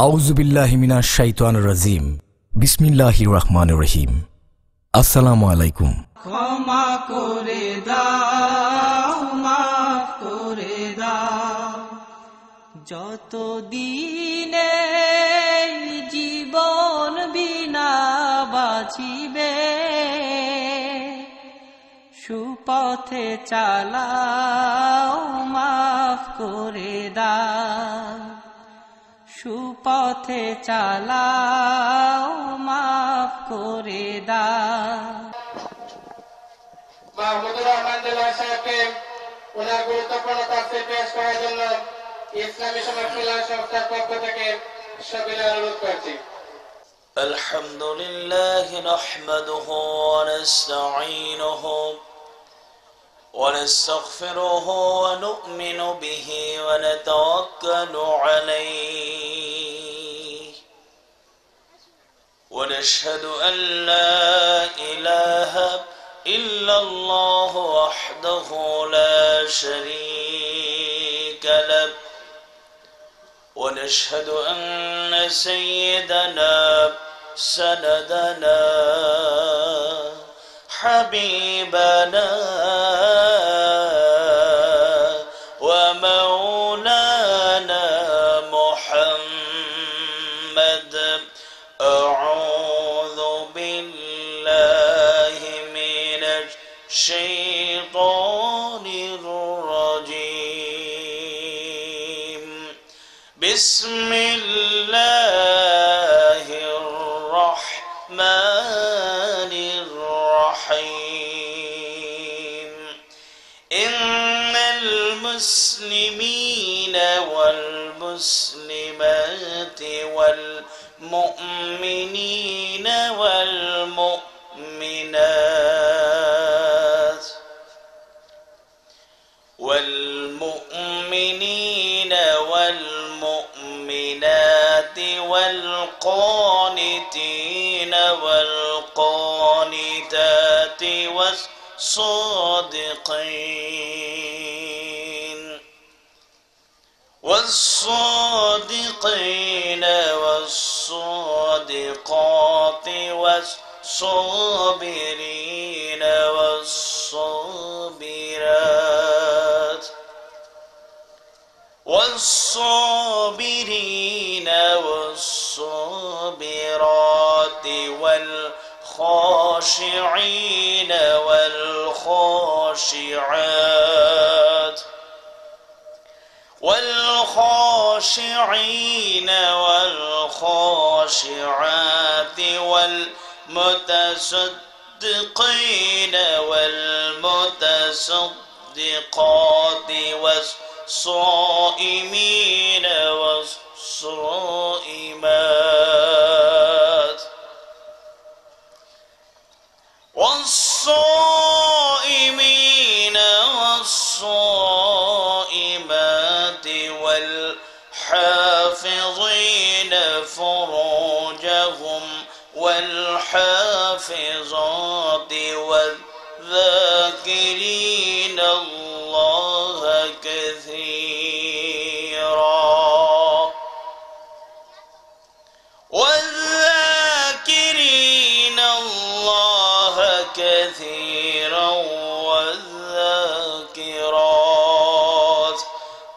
আউযু বিল্লাহি মিনাশ শাইতানির রাজিম। বিসমিল্লাহির রহমানির রহিম। আসসালামু আলাইকুম। ক্ষমা করে দাও, মাফ করে দাও, যত দিনে জীবন বিনা বাঁচিবে, সুপথে চালাও, মাফ করে দাও, সুপথে চালাও, মাফ করে দাও। মাহমুদুর রহমান দেলোয়ার সাহেবকে ওনার গুরুত্বপূর্ণ তাফসীর পেশ করার জন্য ইসলামী সমাজ কল্যাণ সংস্থার পক্ষ থেকে সবিনয় অনুরোধ করছি। আলহামদুলিল্লাহ নাহমাদুহু ওয়া নাস্তাঈনুহু ওয়া নাস্তাগফিরুহু ওয়া নু'মিনু বিহি ওয়া নাতাওয়াক্কালু আলাইহি ওয়া নাশহাদু আন লা ইলাহা إلا الله وحده لا شريك له ونشهد أن سيدنا سندنا حبيبنا ومولانا محمد أعوذ بالله الشيطان الرجيم بسم الله الرحمن الرحيم إن المسلمين والمسلمات والمؤمنين والمؤمنات والمؤمنين والمؤمنات والقانتين والقانتات والصادقين والصادقات والصابرين والصابرات والصابرين والصابرات والخاشعين والخاشعات والخاشعين والخاشعات والمتصدقين والمتصدقات والصائمين والصائمات والصائمين والصائمات والحافظين فروجهم والحافظات والذاكرين الله كثيرا والذاكرين الله كثيرا والذاكرات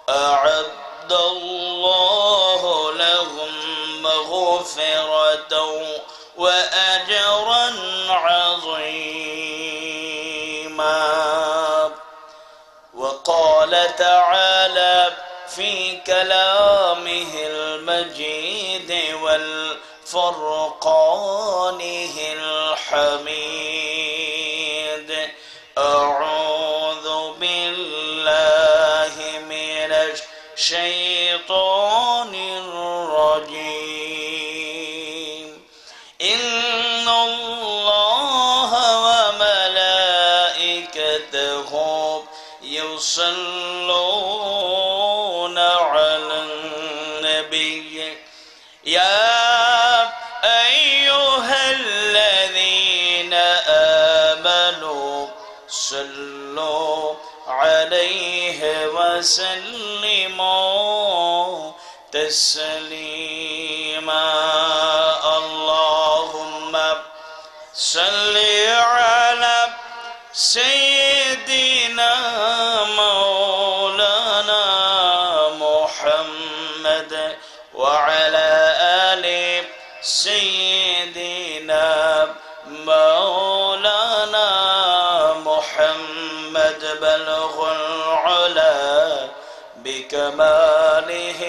أعد الله لهم مغفرة وأجرا عظيما. وقال تعالى في كلامه المجيد والفرقانه الحميد أعوذ بالله من الشيطان الرجيم إن الله وملائكته يصلون على النبي يا أيها الذين آمنوا صلوا عليه وسلموا تسليما اللهم صل على سيدنا مولانا محمد وعلى آل سيدنا مولانا محمد بلغ العلا بكماله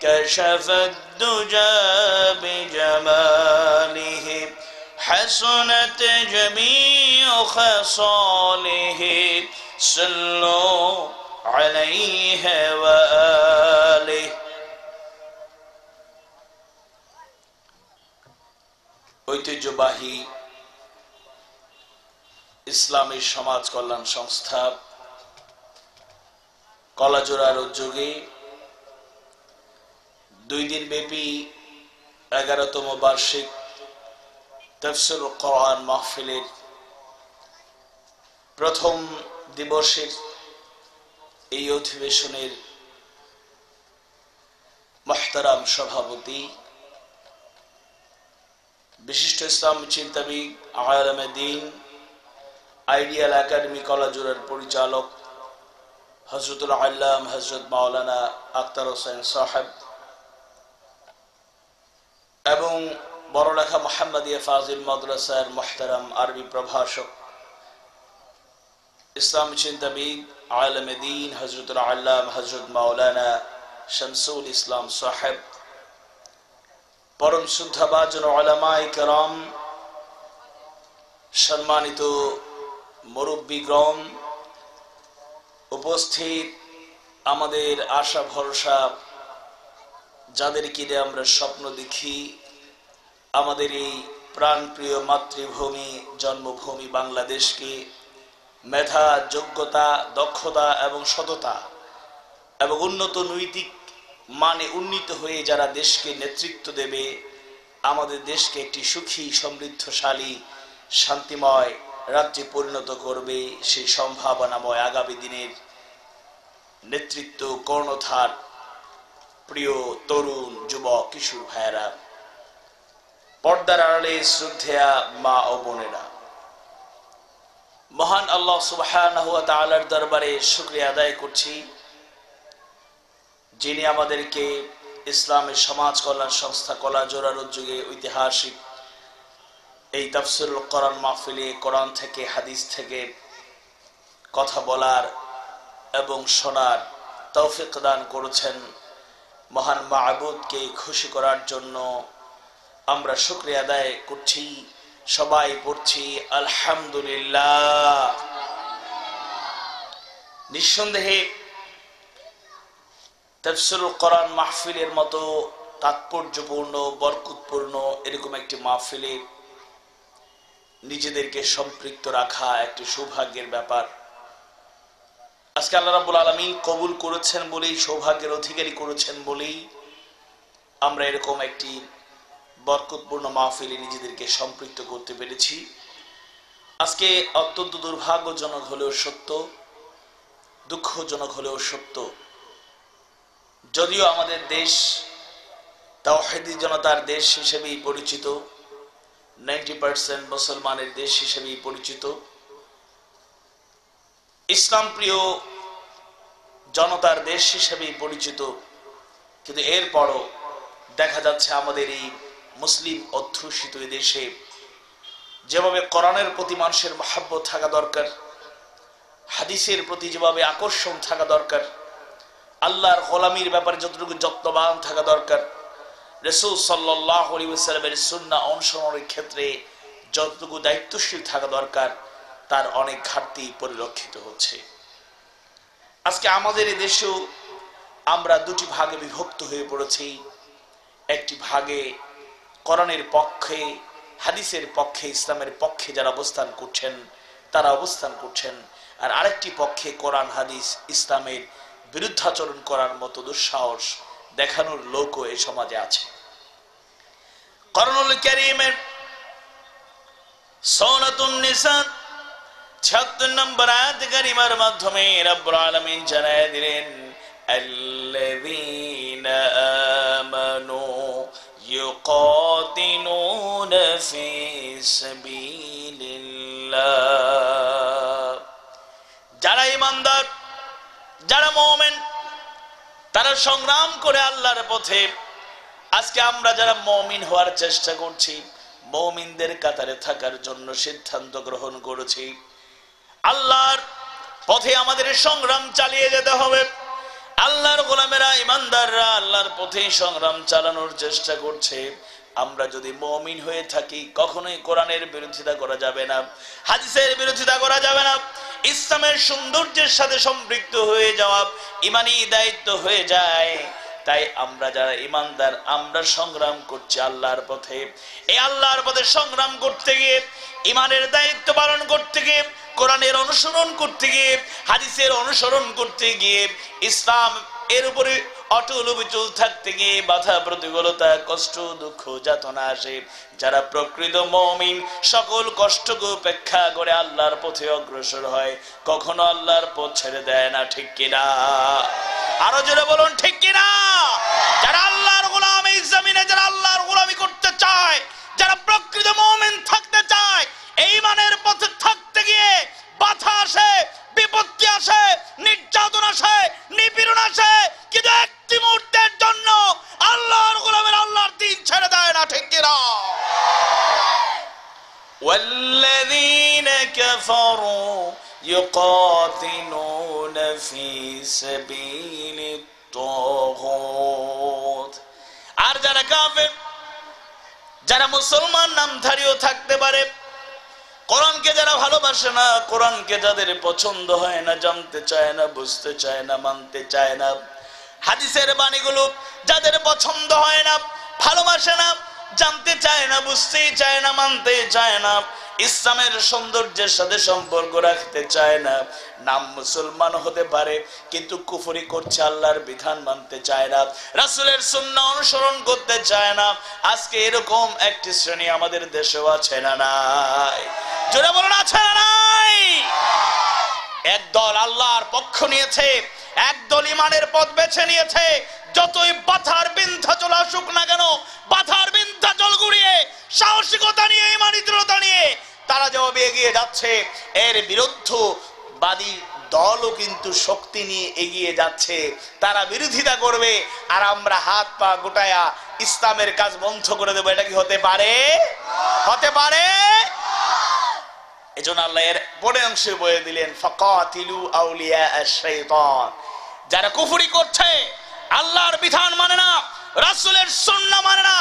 كشف الدجى بجماله حسنت جميع خصاله صلوا عليه وآله ঐতিহ্যবাহী ইসলামী সমাজ কল্যাণ সংস্থা কলাজোড়ার উদ্যোগে 2 দিন ব্যাপী 11তম বার্ষিক তাফসীরুল কোরআন মাহফিলের প্রথম দিবসের এই অধিবেশনের মুহতারাম সভাপতি বিশিষ্ট ইসলামী চিন্তাবিদ আলেম দ্বীন আইডিয়াল একাডেমি কলাজোড়ার পরিচালক হযরতুল আল্লাম হযরত মাওলানা আখতার হোসেন সাহেব এবং বড়লেখা মুহাম্মদিয়া ফাজিল মাদ্রাসার মুহতারাম আরবি প্রভাষক ইসলামী চিন্তাবিদ আলেম দ্বীন হযরতুল আল্লাম হযরত মাওলানা শামসুল ইসলাম সাহেব পরম শুদ্ধাবাজন উলামায়ে কেরাম সম্মানিত মুরব্বিগণ উপস্থিত আমাদের আশা ভরসা যাদেরকে নিয়ে আমরা স্বপ্ন দেখি আমাদের এই প্রাণপ্রিয় মাতৃভূমি জন্মভূমি বাংলাদেশকে মেধা যোগ্যতা দক্ষতা এবং সততা এবং উন্নত নৈতিক মানে উন্নীত হয়ে যারা দেশকে নেতৃত্ব দেবে আমাদের দেশকে একটি সুখী সমৃদ্ধশালী শান্তিময় রাজ্যে পরিণত করবে সেই সম্ভাবনাময় আগামী দিনের নেতৃত্ব কর্ণধার প্রিয় তরুণ যুবক কিশোর ভাইয়েরা পর্দার আড়ালে শ্রদ্ধেয়া মা ও বোনেরা মহান আল্লাহ সুবহানাহু ওয়া তাআলার দরবারে শুকরিয়া আদায় করছি যিনি আমাদেরকে ইসলামের সমাজ কল্যাণ সংস্থা কলাজোড়ার উদ্যোগে ঐতিহাসিক এই তাফসীরুল কোরআন মাহফিলে কোরআন থেকে হাদিস থেকে কথা বলার এবং শোনার তৌফিক দান করেছেন মহান মাবুদকে খুশি করার জন্য আমরা শুকরিয়া আদায় করছি সবাই পড়ছি আলহামদুলিল্লাহ নিঃসন্দেহে তাফসীরুল কোরআন মাহফিলের মতো তাৎপর্যপূর্ণ বরকতপূর্ণ এরকম একটি মাহফিলে নিজেদেরকে সম্পৃক্ত রাখা একটি সৌভাগ্যের ব্যাপার আজকে আল্লাহ রাব্বুল আলামিন কবুল করেছেন বলেই সৌভাগ্যের অধিকারী করেছেন বলেই আমরা এরকম একটি বরকতপূর্ণ মাহফিলে নিজেদেরকে সম্পৃক্ত করতে পেরেছি আজকে অত্যন্ত দুর্ভাগ্যজনক হলেও সত্য দুঃখজনক হলেও সত্য যদিও আমাদের দেশ তাওহীদি জনতার দেশ হিসেবেই পরিচিত 90% মুসলমানের দেশ হিসেবেই পরিচিত ইসলাম প্রিয় জনতার দেশ হিসেবেই পরিচিত কিন্তু এরপরও দেখা যাচ্ছে আমাদের এই মুসলিম অধ্যুষিত দেশে যেভাবে কোরআনের প্রতি মানুষের মহব্বত থাকা দরকার হাদিসের প্রতি যেভাবে আকর্ষণ থাকা দরকার আল্লাহর গোলামির ব্যাপারে যতটুকু যত্নবান থাকা দরকার রাসূল সাল্লাল্লাহু আলাইহি ওয়াসাল্লামের সুন্নাহ অনুসরণের ক্ষেত্রে যতটুকু দায়িত্বশীল থাকা দরকার তার অনেক ঘাটতি পরিলক্ষিত হচ্ছে আজকে আমাদের এই দেশেও আমরা দুটি ভাগে বিভক্ত হয়ে পড়েছি একটি ভাগে কোরআনের পক্ষে হাদিসের পক্ষে ইসলামের পক্ষে যারা অবস্থান করছেন তারা অবস্থান করছেন আর আরেকটি পক্ষে কোরআন হাদিস ইসলামের বিরুদ্ধাচরণ করার মতো দুঃসাহস দেখানোর লোকও এই সমাজে আছে কোরআনুল কারীমের সূরাতুন নিসা 76 নম্বর আয়াত কারিমার মাধ্যমে রব্বুল আলামিন জানায় দিলেন আল্লাযীনা আমানু ইউকাতিলুনা ফি সাবিলিল্লাহ। যারা ঈমানদার, যারা মুমিন, তারা সংগ্রাম করে আল্লাহর পথে। আজকে আমরা যারা মুমিন হওয়ার চেষ্টা করছি, মুমিনদের কাতারে থাকার জন্য সিদ্ধান্ত গ্রহণ করেছি, আল্লাহর পথে আমাদের সংগ্রাম চালিয়ে যেতে হবে। আল্লাহর গোলামেরা, ঈমানদাররা আল্লাহর পথে সংগ্রাম চালানোর চেষ্টা করছে। আমরা যদি মুমিন হয়ে থাকি, কখনোই কোরআনের বিরোধিতা করা যাবে না, হাদিসের বিরোধিতা করা যাবে না। ইসলামের সৌন্দর্যের সাথে সম্পৃক্ত হয়ে যাওয়া ঈমানি দায়িত্ব হয়ে যায়। তাই আমরা যারা ঈমানদার, আমরা সংগ্রাম করছি আল্লাহর পথে। এই আল্লাহর পথে সংগ্রাম করতে গিয়ে, ঈমানের দায়িত্ব পালন করতে গিয়ে, কোরআনের অনুসরণ করতে গিয়ে, হাদিসের অনুসরণ করতে গিয়ে, ইসলাম এর উপরে অটল অবিচল থাকতে গিয়ে বাধা প্রতিকূলতা, কষ্ট, দুঃখ, যাতনা আসে। যারা প্রকৃত মুমিন সকল কষ্টকে উপেক্ষা করে আল্লাহর পথে অগ্রসর হয়, কখনো আল্লাহর পথ ছেড়ে দেয় না। ঠিক কিনা? আরো জোরে বলুন, ঠিক কিনা? যারা আল্লাহর গোলাম, এই জমিনে যারা আল্লাহর গোলামি করতে চায়, যারা প্রকৃত মুমিন থাকতে চায়, এই ঈমানের পথে থাকতে গিয়ে বাধা আসে, বিপত্তি আসে, নির্যাতন আসে, নিপীড়ন আসে, কিন্তু একটি মুহূর্তের জন্য আল্লাহর গোলামের আল্লাহর দ্বীন ছেড়ে দেয় না। ঠিক কিনা? ওয়াল্লাযীনা কাফারু ইউকাতিলুনা ফি সাবিলিত তাগুত। আর যারা কাফের, যারা মুসলমান নামধারীও থাকতে পারে, কোরআনকে যারা ভালোবাসে না, কোরআনকে যাদের পছন্দ হয় না, জানতে চায় না, বুঝতে চায় না, মানতে চায় না, হাদিসের বাণীগুলো যাদের পছন্দ হয় না, ভালোবাসে না, জানতে চায় না, বুঝতেই চায় না, মানতে চায় না, ইসলামের সৌন্দর্যের সাথে সম্পর্ক রাখতে চায় না, নাম মুসলমান হতে পারে কিন্তু কুফরি করছে, আল্লাহর বিধান মানতে চায় না, রাসূলের সুন্নাহ অনুসরণ করতে চায় না। আজকে এরকম একটি শ্রেণী আমাদের দেশেও আছে না নাই? জোরে বলুন, আছে না নাই? একদল আল্লাহর পক্ষ নিয়েছে, একদল ঈমানের পথ বেছে নিয়েছে। যতই বাধার বিন্ধ্যাচল আসুক না কেন, বাধার বিন্ধ্যাচল গুড়িয়ে সাহসিকতা নিয়ে, ঈমানি দৃঢ়তা নিয়ে তারা যেভাবে এগিয়ে যাচ্ছে, এর বিরুদ্ধবাদী দলও কিন্তু শক্তি নিয়ে এগিয়ে যাচ্ছে। তারা বিরোধিতা করবে আর আমরা হাত পা গোটায়া ইসলামের কাজ বন্ধ করে দেবো। এটা কি হতে পারে? হতে পারে? এজন্য আল্লাহ এর পরের অংশে বলে দিলেন, ফাকাতিলু আউলিয়া আশ-শাইতান। যারা কুফরি করছে, আল্লাহর বিধান মানে না, রাসূলের সুন্নাহ মানে না,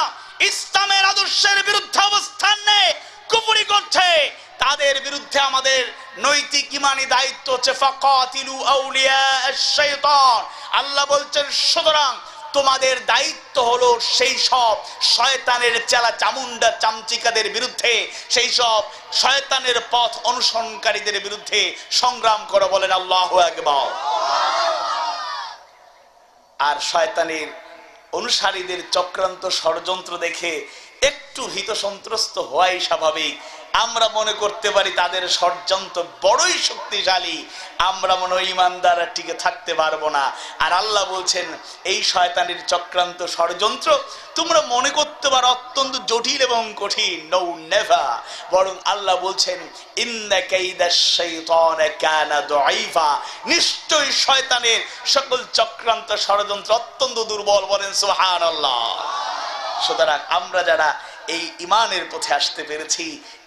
ইসলামের আদর্শের বিরুদ্ধে অবস্থান নেয়, কুফরি করছে, তাদের বিরুদ্ধে আমাদের নৈতিক ঈমানি দায়িত্ব হচ্ছে ফাকাতিলু আউলিয়া আশ-শাইতান। আল্লাহ বলছেন, সুতরাং তোমাদের দায়িত্ব হলো সেই সব শয়তানের চেলা চামুন্ডা চামচিকাদের বিরুদ্ধে, সেই সব শয়তানের পথ অনুসরণকারীদের বিরুদ্ধে সংগ্রাম করো। বলেন আল্লাহু আকবার। আর শয়তানের অনুসারীদের চক্রান্ত ষড়যন্ত্র দেখে একটু ভীত সন্ত্রস্ত হওয়াই স্বাভাবিক। আমরা মনে করতে পারি তাদের ষড়যন্ত্র বড়ই শক্তিশালী, আমরা মনে হয় ঈমানদাররা টিকে থাকতে পারবো না। আর আল্লাহ বলছেন, এই শয়তানের চক্রান্ত ষড়যন্ত্র তোমরা মনে করতে পারো অত্যন্ত জটিল এবং কঠিন, নো নেভার। বরং আল্লাহ বলছেন, ইন্না কাইদাশ শাইতানি কানা দাঈফা। নিশ্চয়ই শয়তানের সকল চক্রান্ত ষড়যন্ত্র অত্যন্ত দুর্বল। বলেন সুবহানাল্লাহ। সুতরাং আমরা যারা এই ঈমানের পথে আসতে পেরেছি,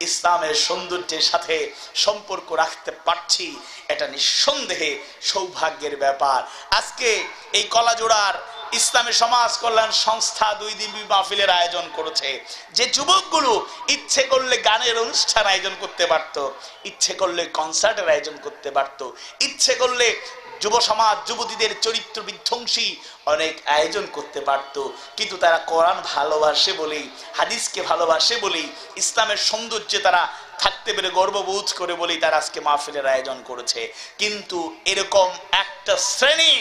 ইসলামের সৌন্দর্যের সাথে সম্পর্ক রাখতে পারছি, এটা নিঃসন্দেহে সৌভাগ্যের ব্যাপার। আজকে এই কলাজোড়ার ইসলামী সমাজ কল্যাণ সংস্থা 2 দিন মাহফিলের আয়োজন করেছে। যে যুবকগুলো ইচ্ছে করলে গানের অনুষ্ঠান আয়োজন করতে পারত, ইচ্ছে করলে কনসার্টের আয়োজন করতে পারত, ইচ্ছে করলে যুব সমাজ যুবতীদের চরিত্র বিধ্বংসী অনেক আয়োজন করতে পারত, কিন্তু তারা কোরআন ভালোবাসে বলেই, হাদিসকে ভালোবাসে বলেই, ইসলামের সৌন্দর্যে তারা থাকতে পেরে গর্ববোধ করে বলেই তারা আজকে মাহফিলের আয়োজন করেছে। কিন্তু এরকম একটা শ্রেণী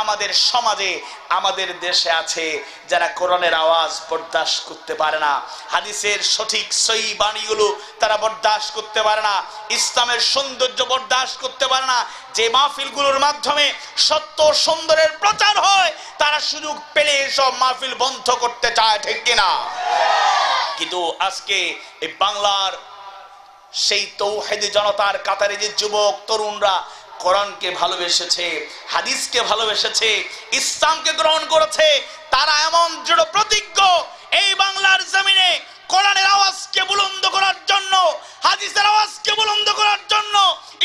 আমাদের সমাজে আমাদের দেশে আছে যারা কোরআনের আওয়াজ বরদাস্ত করতে পারে না, হাদিসের সঠিক সহি বাণীগুলো তারা বরদাস্ত করতে পারে না, ইসলামের সৌন্দর্য বরদাস্ত করতে পারে না। যে মাহফিলগুলোর মাধ্যমে সত্য সুন্দরের প্রচার হয় তারা সুযোগ পেলে এসব মাহফিল বন্ধ করতে চায়, ঠিক কিনা? কিন্তু আজকে এই বাংলার সেই তৌহিদি জনতার কাতারে যে যুবক তরুণরা কোরআনকে ভালোবেসেছে, হাদিসকে ভালোবেসেছে, ইসলামকে গ্রহণ করেছে, তারা এমন দৃঢ় প্রতিজ্ঞ এই বাংলার জমিনে কোরআনের আওয়াজকে বুলন্দ করার জন্য, হাদিসের আওয়াজকে বুলন্দ করার জন্য,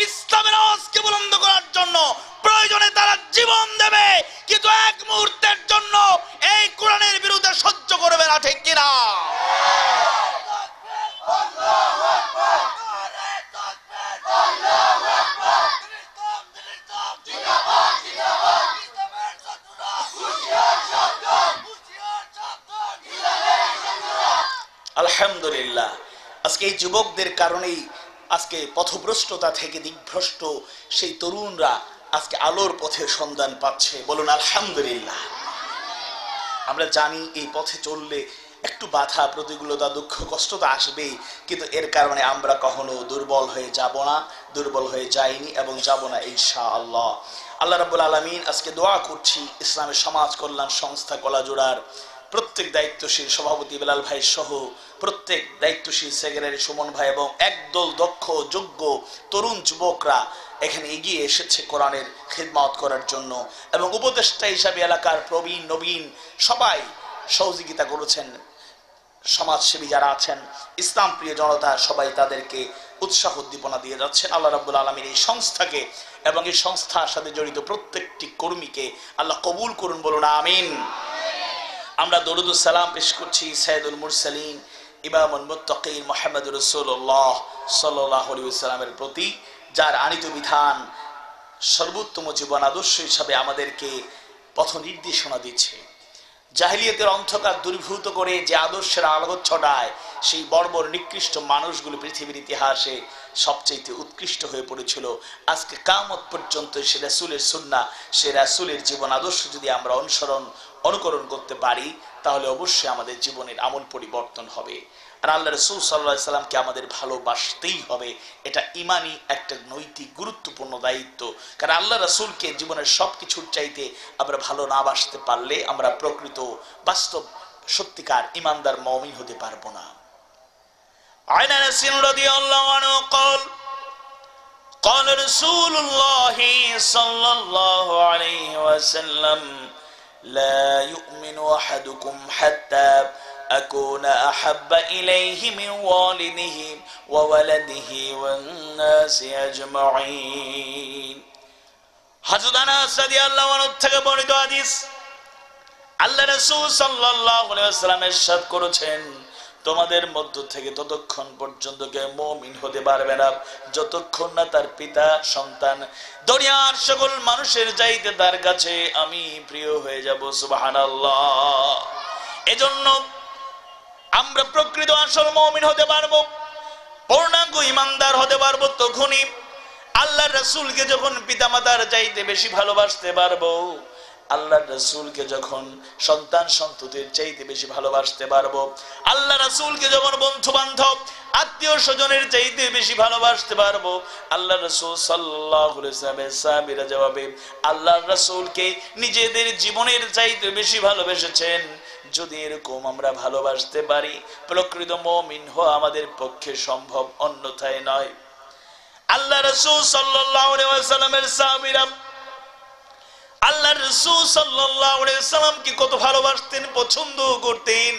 ইসলামের আওয়াজকে বুলন্দ করার জন্য প্রয়োজনে তারা জীবন দেবে, কিন্তু এক মুহূর্তের জন্য এই কোরআনের বিরুদ্ধে সহ্য করবে না, ঠিক কিনা? আলহামদুলিল্লাহ, আজকে এই যুবকদের কারণেই আজকে পথভ্রষ্টতা থেকে দিকভ্রষ্ট সেই তরুণরা আজকে আলোর পথের সন্ধান পাচ্ছে। বলুন আলহামদুলিল্লাহ। আমরা জানি এই পথে চললে একটু বাধা প্রতিকূলতা দুঃখ কষ্ট তো আসবেই, কিন্তু এর কারণে আমরা কখনো দুর্বল হয়ে যাব না, দুর্বল হয়ে যাইনি এবং যাব না ইনশাআল্লাহ। আল্লাহ রাব্বুল আলামিন আজকে দোয়া করছি ইসলামের সমাজ কল্যাণ সংস্থা কলাজোড়ার প্রত্যেক দায়িত্বশীল সভাপতি বেলাল ভাই সহ প্রত্যেক দায়িত্বশীল সেক্রেটারি সুমন ভাই এবং একদল দক্ষ যোগ্য তরুণ যুবকরা এখানে এগিয়ে এসেছে কোরআনের খিদমত করার জন্য, এবং উপদেষ্টা হিসাবে এলাকার প্রবীণ নবীন সবাই সহযোগিতা করেছেন। সমাজসেবী যারা আছেন, ইসলাম প্রিয় জনতা সবাই তাদেরকে উৎসাহ উদ্দীপনা দিয়ে যাচ্ছেন। আল্লাহ রাব্বুল আলামিন এই সংস্থাকে এবং এই সংস্থার সাথে জড়িত প্রত্যেকটি কর্মীকে আল্লাহ কবুল করুন, বলুন আমিন। আমরা দরুদ ও সালাম পেশ করছি সাইয়্যিদুল মুরসালিন ইমামুল মুত্তাকিন মুহাম্মদুর রাসূলুল্লাহ সাল্লাল্লাহু আলাইহি ওয়াসাল্লামের প্রতি, যার আনিত বিধান সর্বোত্তম জীবন আদর্শ হিসাবে আমাদেরকে পথ নির্দেশনা দিচ্ছে। জাহিলিয়াতের অন্ধকার দূরীভূত করে যে আদর্শের আলো ছড়ায় সেই বর্বর নিকৃষ্ট মানুষগুলো পৃথিবীর ইতিহাসে সবচেয়ে উৎকৃষ্ট হয়ে পড়েছিল। আজকে কিয়ামত পর্যন্ত সে রাসূলের সুন্নাহ, সে রাসূলের জীবন আদর্শ যদি আমরা অনুকরণ করতে পারি তাহলে অবশ্যই আমাদের জীবনের আমূল পরিবর্তন হবে। আর আল্লাহ রাসূল সাল্লাল্লাহু আলাইহি সাল্লামকে আমাদের ভালোবাসতেই হবে, এটা ঈমানি একটা নৈতিক গুরুত্বপূর্ণ দায়িত্ব। কারণ আল্লাহ রাসূলকে জীবনের সবকিছুর চাইতে আমরা ভালো না বাসতে পারলে আমরা প্রকৃত বাস্তব সত্যিকার ঈমানদার মুমিন হতে পারবো না। আন আনাস রাদিয়াল্লাহু আনহু قال قال رسول الله صلى الله عليه وسلم لا يؤمن أحدكم حتى أكون أحب إليه من والده وولده والناس أجمعين। হযরত আনাস রাদিয়াল্লাহু আনহু থেকে বর্ণিত হাদিস, আল্লাহ রাসূল সাল্লাল্লাহু আলাইহি ওয়াসাল্লাম ইরশাদ করেছেন, তোমাদের মধ্য থেকে ততক্ষণ পর্যন্ত কেউ মুমিন হতে পারবে না যতক্ষণ না তার পিতা সন্তান দুনিয়ার সকল মানুষের চাইতে তার কাছে আমি প্রিয় হয়ে যাব। সুবহানাল্লাহ। এজন্য আমরা প্রকৃত আসল মুমিন হতে পারবো, পূর্ণাঙ্গ ঈমানদার হতে পারবো তখনই আল্লাহর রাসূলকে যখন পিতামাতার চাইতে বেশি ভালোবাসতে পারবো, আল্লাহর রাসূলকে যখন সন্তান সন্ততির চাইতে বেশি ভালোবাসতে পারবো, আল্লাহ রাসূলকে যখন বন্ধু বান্ধব আত্মীয় স্বজনের চাইতে বেশি ভালোবাসতে পারবো, আল্লাহ রাসূল সাল্লাল্লাহু আলাইহি ওয়াসাল্লামের সাহাবীরা যেভাবে আল্লাহর রাসূলকে নিজেদের জীবনের চাইতে বেশি ভালোবেসেছেন, যদি এরকম আমরা ভালোবাসতে পারি প্রকৃত মুমিন হওয়া আমাদের পক্ষে সম্ভব, অন্যথায় নয়। আল্লাহ রাসূল সাল্লাল্লাহু আলাইহি ওয়াসাল্লামের সাহাবীরা আল্লাহ রাসূল সাল্লাল্লাহু আলাইহি ওয়াসাল্লামকে কত ভালোবাসতেন, পছন্দ করতেন।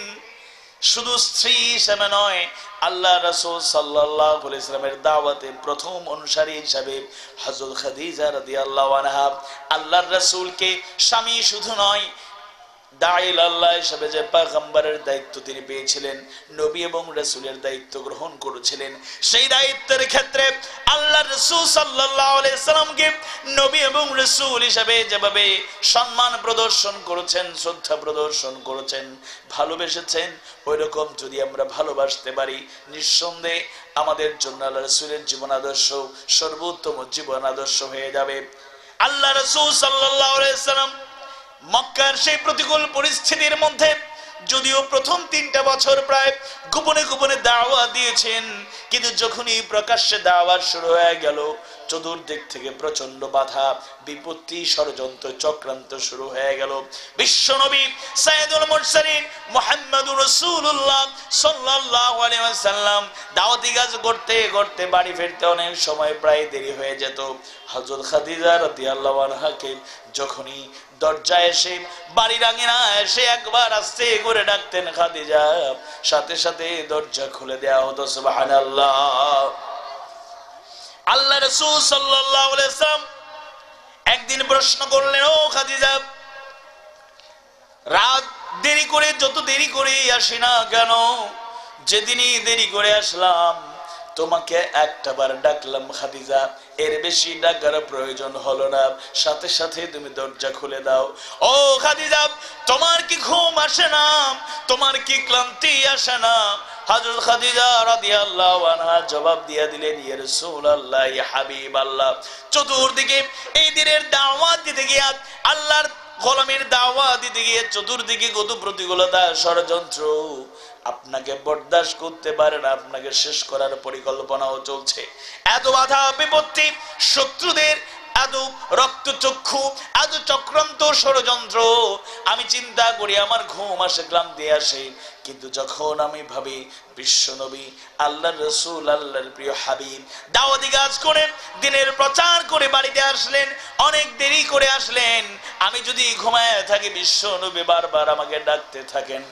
শুধু স্ত্রী হিসেবে নয়, আল্লাহ রাসূল সাল্লাল্লাহু আলাইহি ওয়াসাল্লামের দাওয়াতে প্রথম অনুসারী হিসেবে হযরত খাদিজা রাদিয়াল্লাহু আনহা আল্লাহর রাসূলকে স্বামী শুধু নয়, দাঈল আল্লাহ হিসেবে যে পয়গম্বরের দায়িত্ব তিনি পেয়েছিলেন, নবী এবং রাসূলের দায়িত্ব গ্রহণ করেছিলেন, সেই দায়িত্বের ক্ষেত্রে আল্লাহ রাসূল সাল্লাল্লাহু আলাইহি ওয়াসাল্লামকে নবী এবং রাসূল হিসেবে যেভাবে সম্মান প্রদর্শন করেছেন, শ্রদ্ধা প্রদর্শন করেছেন, ভালোবেসেছেন, ওইরকম যদি আমরা ভালোবাসতে পারি নিঃসন্দেহে আমাদের জন্য আল্লাহ রাসূলের জীবন আদর্শ সর্বোত্তম জীবন আদর্শ হয়ে যাবে। আল্লাহ রাসূল সাল্লাল্লাহু আলাইহি ওয়াসাল্লাম মক্কার সেই প্রতিকূল পরিস্থিতির মধ্যে যদিও প্রথম 3টা বছর প্রায় গোপনে গোপনে দাওয়াত দিয়েছেন, কিন্তু যখনই প্রকাশ্যে দাওয়াত শুরু হয়ে গেল চতুর্দিক থেকে প্রচন্ড বাধা বিপত্তি ষড়যন্ত্র চক্রান্ত শুরু হয়ে গেল। বিশ্বনবী সাইয়্যিদুল মুরসালিন মুহাম্মদুর রাসূলুল্লাহ সাল্লাল্লাহু আলাইহি ওয়াসাল্লাম দাওয়াতি কাজ করতে করতে বাড়ি ফিরতে অনেক সময় প্রায় দেরি হয়ে যেত। হযরত খাদিজা রাদিয়াল্লাহু আনহাকে যখনই দরজায় এসে বাড়ির আঙিনা এসে একবার আস্তে করে ডাকতেন খাদিজা, সাথে সাথে দরজা খুলে দেওয়া হতো। সুবহানাল্লাহ। আল্লাহ রাসূল সাল্লাল্লাহু আলাইহি ওয়াসাল্লাম একদিন প্রশ্ন করলেন, ও খাদিজা, রাত দেরি করে যত দেরি করে আসি না কেন, যেদিনই দেরি করে আসলাম তোমাকে একটা বার ডাকলাম খাদিজা, এর বেশি ডাকার প্রয়োজন হলো না, সাথে সাথে তুমি দরজা খুলে দাও। ও খাদিজা, তোমার কি ঘুম আসে না, তোমার কি ক্লান্তি আসে না? হযরত খাদিজা রাদিয়াল্লাহু আনহা জবাব দিয়ে দিলেন, ইয়া রাসূলুল্লাহ, ইয়া হাবিবাল্লাহ, চতুর্দিকে এই দিনের দাওয়াত দিতে গিয়ে, আল্লাহর গোলামের দাওয়াত দিতে গিয়ে চতুর্দিকে কত প্রতিকূলতা ষড়যন্ত্র আপনাকে বরদাস্ত করতে পারে না, আপনাকে শেষ করার পরিকল্পনাও চলছে। এত বাধা বিপত্তি, শত্রুদের এত রক্তচক্ষু, এত চক্রান্ত ষড়যন্ত্র, আমি চিন্তা করি আমার ঘুম আসে, ক্লান্তি আসে, কিন্তু যখন আমি ভাবি বিশ্বনবী আল্লাহর রাসূল আল্লাহর প্রিয় হাবিব দাওয়াতি কাজ করে দিনের প্রচার করে বাড়িতে আসলেন, অনেক দেরি করে আসলেন, আমি যদি ঘুমায় থাকি বিশ্বনবী বারবার আমাকে ডাকতে থাকেন,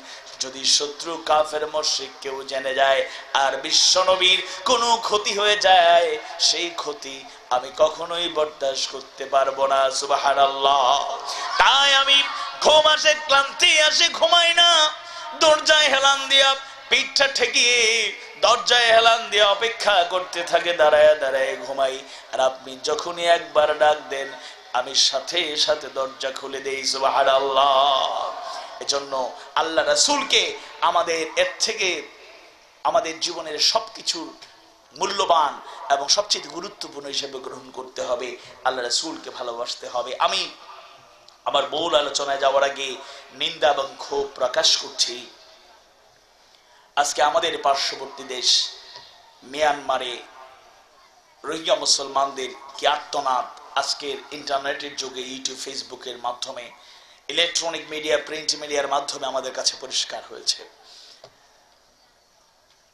যদি শত্রু কাফের মুশরিক কেউ জেনে যায় আর বিশ্বনবীর কোনো ক্ষতি হয়ে যায়, সেই ক্ষতি আমি কখনোই বরদাস্ত করতে পারবো না। সুবহানাল্লাহ। তাই আমি ঘুম আসে, ক্লান্তি আসে, ঘুমাই না, দরজায় হেলান দিয়া পিঠটা ঠেকিয়ে দরজায় হেলান দিয়ে অপেক্ষা করতে থাকে, দাঁড়ায় দাঁড়ায় ঘুমাই। আর আপনি যখনই একবার ডাক দেন আমি সাথে সাথে দরজা খুলে দেই। সুবহানাল্লাহ। এজন্য আল্লাহ রাসূলকে আমাদের এর থেকে আমাদের জীবনের সবকিছুর মূল্যবান এবং সবচেয়ে গুরুত্বপূর্ণ হিসেবে গ্রহণ করতে হবে। আল্লাহ রাসূলকে ভালোবাসতে হবে। আমি আমার মূল আলোচনায় যাওয়ার আগে নিন্দা এবং ক্ষোভ প্রকাশ করছি, আজকে আমাদের পার্শ্ববর্তী দেশ মিয়ানমারে রোহিঙ্গা মুসলমানদের কি আর্তনাদ আজকের ইন্টারনেটের যুগে ইউটিউব ফেসবুকের মাধ্যমে, ইলেকট্রনিক মিডিয়া, প্রিন্ট মিডিয়ার মাধ্যমে আমাদের কাছে পরিষ্কার হয়েছে।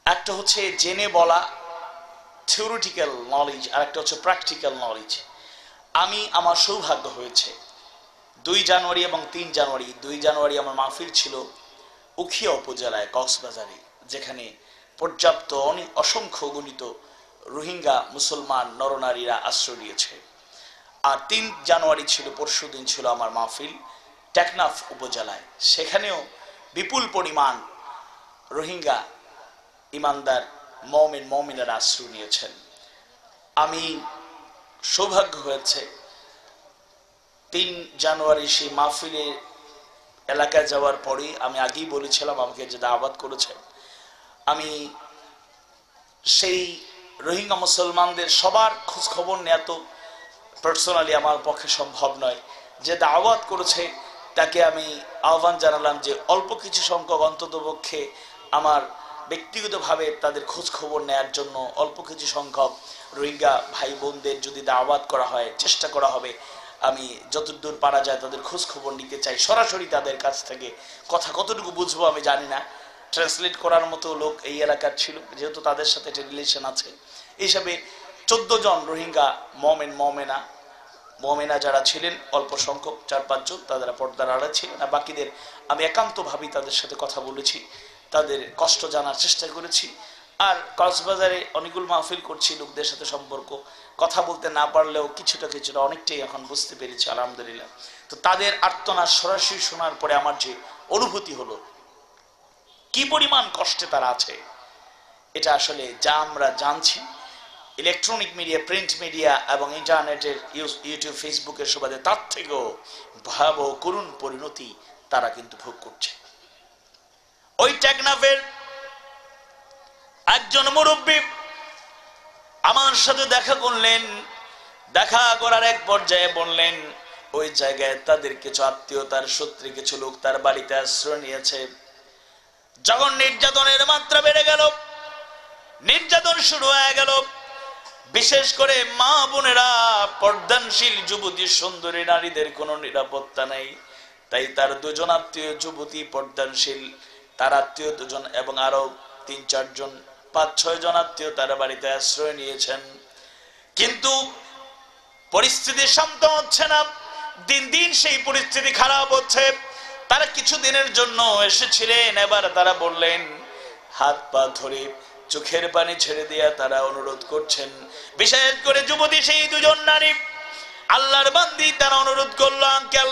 একটা হচ্ছে জেনে বলা থিওরিটিক্যাল নলেজ, আর একটা হচ্ছে প্র্যাকটিক্যাল নলেজ। আমি আমার সৌভাগ্য হয়েছে 2 জানুয়ারি এবং 3 জানুয়ারি, 2 জানুয়ারি আমার মাহফিল ছিল উখিয়া উপজেলায় কক্সবাজারে, যেখানে পর্যাপ্ত অসংখ্য গণিত রোহিঙ্গা মুসলমান নরনারীরা আশ্রয় নিয়েছে। আর 3 জানুয়ারি ছিল পরশুদিন ছিল আমার মাহফিল টেকনাফ উপজেলায়, সেখানেও বিপুল পরিমাণ রোহিঙ্গা ইমানদার মুমিনেরা আশ্রয় নিয়েছেন। আমি সৌভাগ্য হয়েছে 3 জানুয়ারি সেই মাহফিলে এলাকায় যাওয়ার পরে, আমি আগেই বলেছিলাম আমাকে যে দাওয়াত করেছে, আমি সেই রোহিঙ্গা মুসলমানদের সবার খোঁজ খবর নেওয়া তো পার্সোনালি আমার পক্ষে সম্ভব নয়, যে দাওয়াত করেছে তাকে আমি আহ্বান জানালাম যে অল্প কিছু সংখ্যক অন্ততপক্ষে আমার ব্যক্তিগতভাবে তাদের খোঁজ খবর নেওয়ার জন্য অল্প কিছু সংখ্যক রোহিঙ্গা ভাই বোনদের যদি দাওয়াত করা হয়, চেষ্টা করা হবে, আমি যতদূর পারা যায় তাদের খোঁজ খবর নিতে চাই, সরাসরি তাদের কাছ থেকে। কথা কতটুকু বুঝবো আমি জানি না, ট্রান্সলেট করার মতো লোক এই এলাকার ছিল, যেহেতু তাদের সাথে একটা রিলেশন আছে। এই হিসাবে 14 জন রোহিঙ্গা মমেনা যারা ছিলেন, অল্প সংখ্যক 4-5 জন, তারা পর্দার আড়ালে ছিলেন, আর বাকিদের আমি একান্তভাবেই তাদের সাথে কথা বলেছি, তাদের কষ্ট জানার চেষ্টা করেছি। আর কক্সবাজারে অনেকগুলো মাহফিল করছি, লোকদের সাথে সম্পর্ক, কথা বলতে না পারলেও কিছুটা অনেকটাই এখন বুঝতে পেরেছি আলহামদুলিল্লাহ। তো তাদের আর্তনাদ সরাসরি শোনার পরে আমার যে অনুভূতি হলো কি পরিমাণ কষ্টে তারা আছে, এটা আসলে যা আমরা জানছি ইলেকট্রনিক মিডিয়া, প্রিন্ট মিডিয়া এবং ইন্টারনেটের ইউটিউব ফেসবুকের সুবাদে, তার থেকেও ভয়াবহ করুণ পরিণতি তারা কিন্তু ভোগ করছে। ওই টেকনাফের একজন মুরব্বী আমার সাথে দেখা করলেন, দেখা করার এক পর্যায়ে বললেন, ওই জায়গায় তাদের কিছু আত্মীয়, তার শত্রু কিছু লোক তার বাড়িতে আশ্রয় নিয়েছে। যখন নির্যাতনের মাত্রা বেড়ে গেল, নির্যাতন শুরু হয়ে গেল, বিশেষ করে মা বোনেরা, পর্দানশীল যুবতী সুন্দরী নারীদের কোনো নিরাপত্তা নেই। তাই তার দুজন আত্মীয় যুবতী পর্দানশীল, তার আত্মীয় দুজন এবং আরো 3-4 জন, 5-6 জন আত্মীয় তার বাড়িতে আশ্রয় নিয়েছেন। কিন্তু পরিস্থিতি শান্ত হচ্ছে না, দিন দিন সেই পরিস্থিতি খারাপ হচ্ছে। তারা কিছু দিনের জন্য এসেছিলেন, এবার তারা বললেন, হাত পা ধরে চোখের পানি ছেড়ে দিয়া তারা অনুরোধ করছেন। বিশেষ করে যুবতী সেই দুজন নারী আল্লাহর বান্দি, তারা অনুরোধ করলো, আঙ্কেল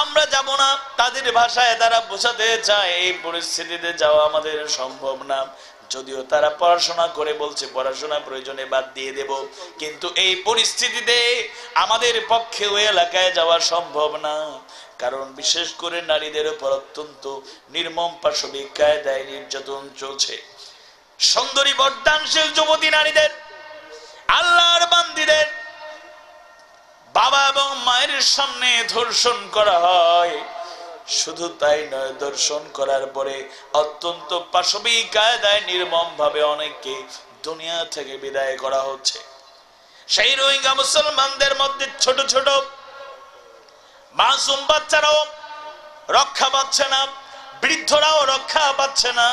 আমরা যাব না। তাদের ভাষায় তারা বোঝাতে চায় এই পরিস্থিতিতে যাওয়া আমাদের সম্ভব না। যদিও তারা পড়াশোনা করে বলছে পড়াশোনা প্রয়োজনে বাদ দিয়ে দেব, কিন্তু এই পরিস্থিতিতে আমাদের পক্ষে ওই এলাকায় যাওয়া সম্ভব না। কারণ বিশেষ করে নারীদের উপর অত্যন্ত নির্মম পাশবিক কায়দায় নির্যাতন চলছে। সুন্দরী বর্দানশীল যুবতী নারীদের, আল্লাহর বান্দীদের বাবা এবং মায়ের সামনে ধর্ষণ করা হয়। শুধু তাই নয়, দর্শন করার পরে অত্যন্ত পাশবিক কায়দায় নির্মম ভাবে অনেককে দুনিয়া থেকে বিদায় করা হচ্ছে। সেই রোহিঙ্গা মুসলমানদের মধ্যে ছোট ছোট মাসুম বাচ্চারাও রক্ষা পাচ্ছে না, বৃদ্ধরাও রক্ষা পাচ্ছে না,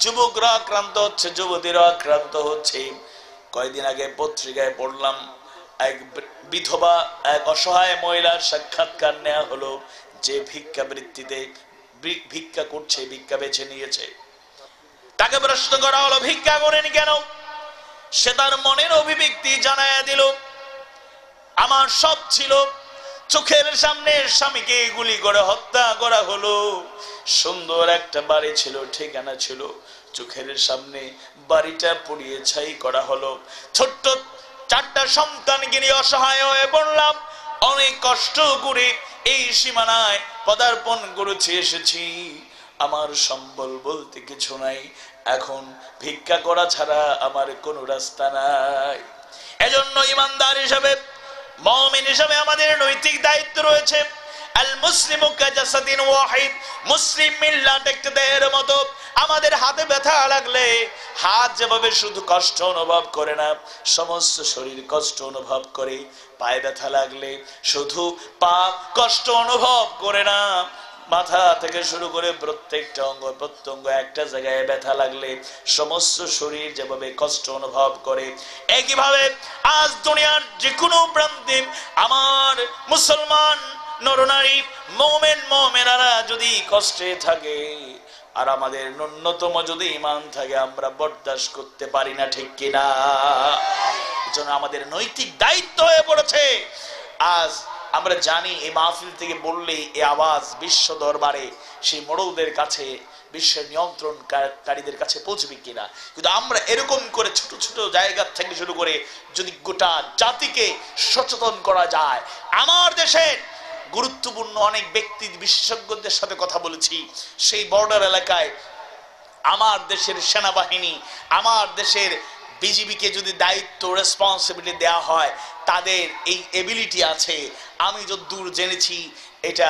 যুবকরা আক্রান্ত হচ্ছে, যুবতীরা আক্রান্ত হচ্ছে। কয়েকদিন আগে পত্রিকায় পড়লাম, এক বিধবা, এক অসহায় মহিলার সাক্ষাৎকার নেওয়া হলো, যে ভিক্ষাবৃত্তিতে ভিক্ষা করছে, ভিক্ষা বেছে নিয়েছে। তাকে প্রশ্ন করা হলো, ভিক্ষা করেন কেন? সে তার মনের অভিব্যক্তি জানায়া দিল, আমার সব ছিল, চোখের সামনে স্বামীকে গুলি করে হত্যা করা হলো, সুন্দর একটা বাড়ি ছিল, ঠিকানা ছিল, চোখের সামনে বাড়িটা পুড়িয়ে ছাই করা হলো, ছোট্ট 4টা সন্তানকে নিয়ে অসহায় হয়ে পড়লাম, অনেক কষ্ট করে এই সীমানায় পদার্পণ করেছি, এসেছি, আমার সম্বল বলতে কিছু নাই, এখন ভিক্ষা করা ছাড়া আমার কোনো রাস্তা নাই। এজন্য ইমানদার হিসাবে, মুমিন হিসাবে আমাদের নৈতিক দায়িত্ব রয়েছে। আল মুসলিমু কাজাসাদিন ওয়াহিদ, মুসলিম মিল্লাত একটা দেহের মতো। আমাদের হাতে ব্যথা লাগলে হাত যেভাবে শুধু কষ্ট অনুভব করে না, সমস্ত শরীর কষ্ট অনুভব করে। পায়ে ব্যথা লাগলে শুধু পা কষ্ট অনুভব করে না, মাথা থেকে শুরু করে প্রত্যেকটা অঙ্গ প্রত্যঙ্গ, একটা জায়গায় ব্যথা লাগলে সমস্ত শরীর যেভাবে কষ্ট অনুভব করে, একইভাবে আজ দুনিয়ার যে কোনো প্রান্তে আমার মুসলমান নরনারী, মুমিন মুমিনারা যদি কষ্টে থাকে, আর আমাদের ন্যূনতম যদি ঈমান থাকে, আমরা বরদাস্ত করতে পারি না, ঠিক কিনা? এজন্য আমাদের নৈতিক দায়িত্ব হয়ে পড়েছে। আজ আমরা জানি এই মাহফিল থেকে বললেই এই আওয়াজ বিশ্ব দরবারে সেই মোড়লদের কাছে, বিশ্বের নিয়ন্ত্রণকারীদের কাছে পৌঁছবে কিনা। কিন্তু আমরা এরকম করে ছোট ছোট জায়গা থেকে শুরু করে যদি গোটা জাতিকে সচেতন করা যায়। আমার দেশের গুরুত্বপূর্ণ অনেক ব্যক্তি, বিশেষজ্ঞদের সাথে কথা বলেছি, সেই বর্ডার এলাকায় আমার দেশের সেনাবাহিনী, আমার দেশের বিজিবিকে যদি দায়িত্ব, রেসপন্সিবিলিটি দেওয়া হয়, তাদের এই এবিলিটি আছে। আমি যতদূর জেনেছি, এটা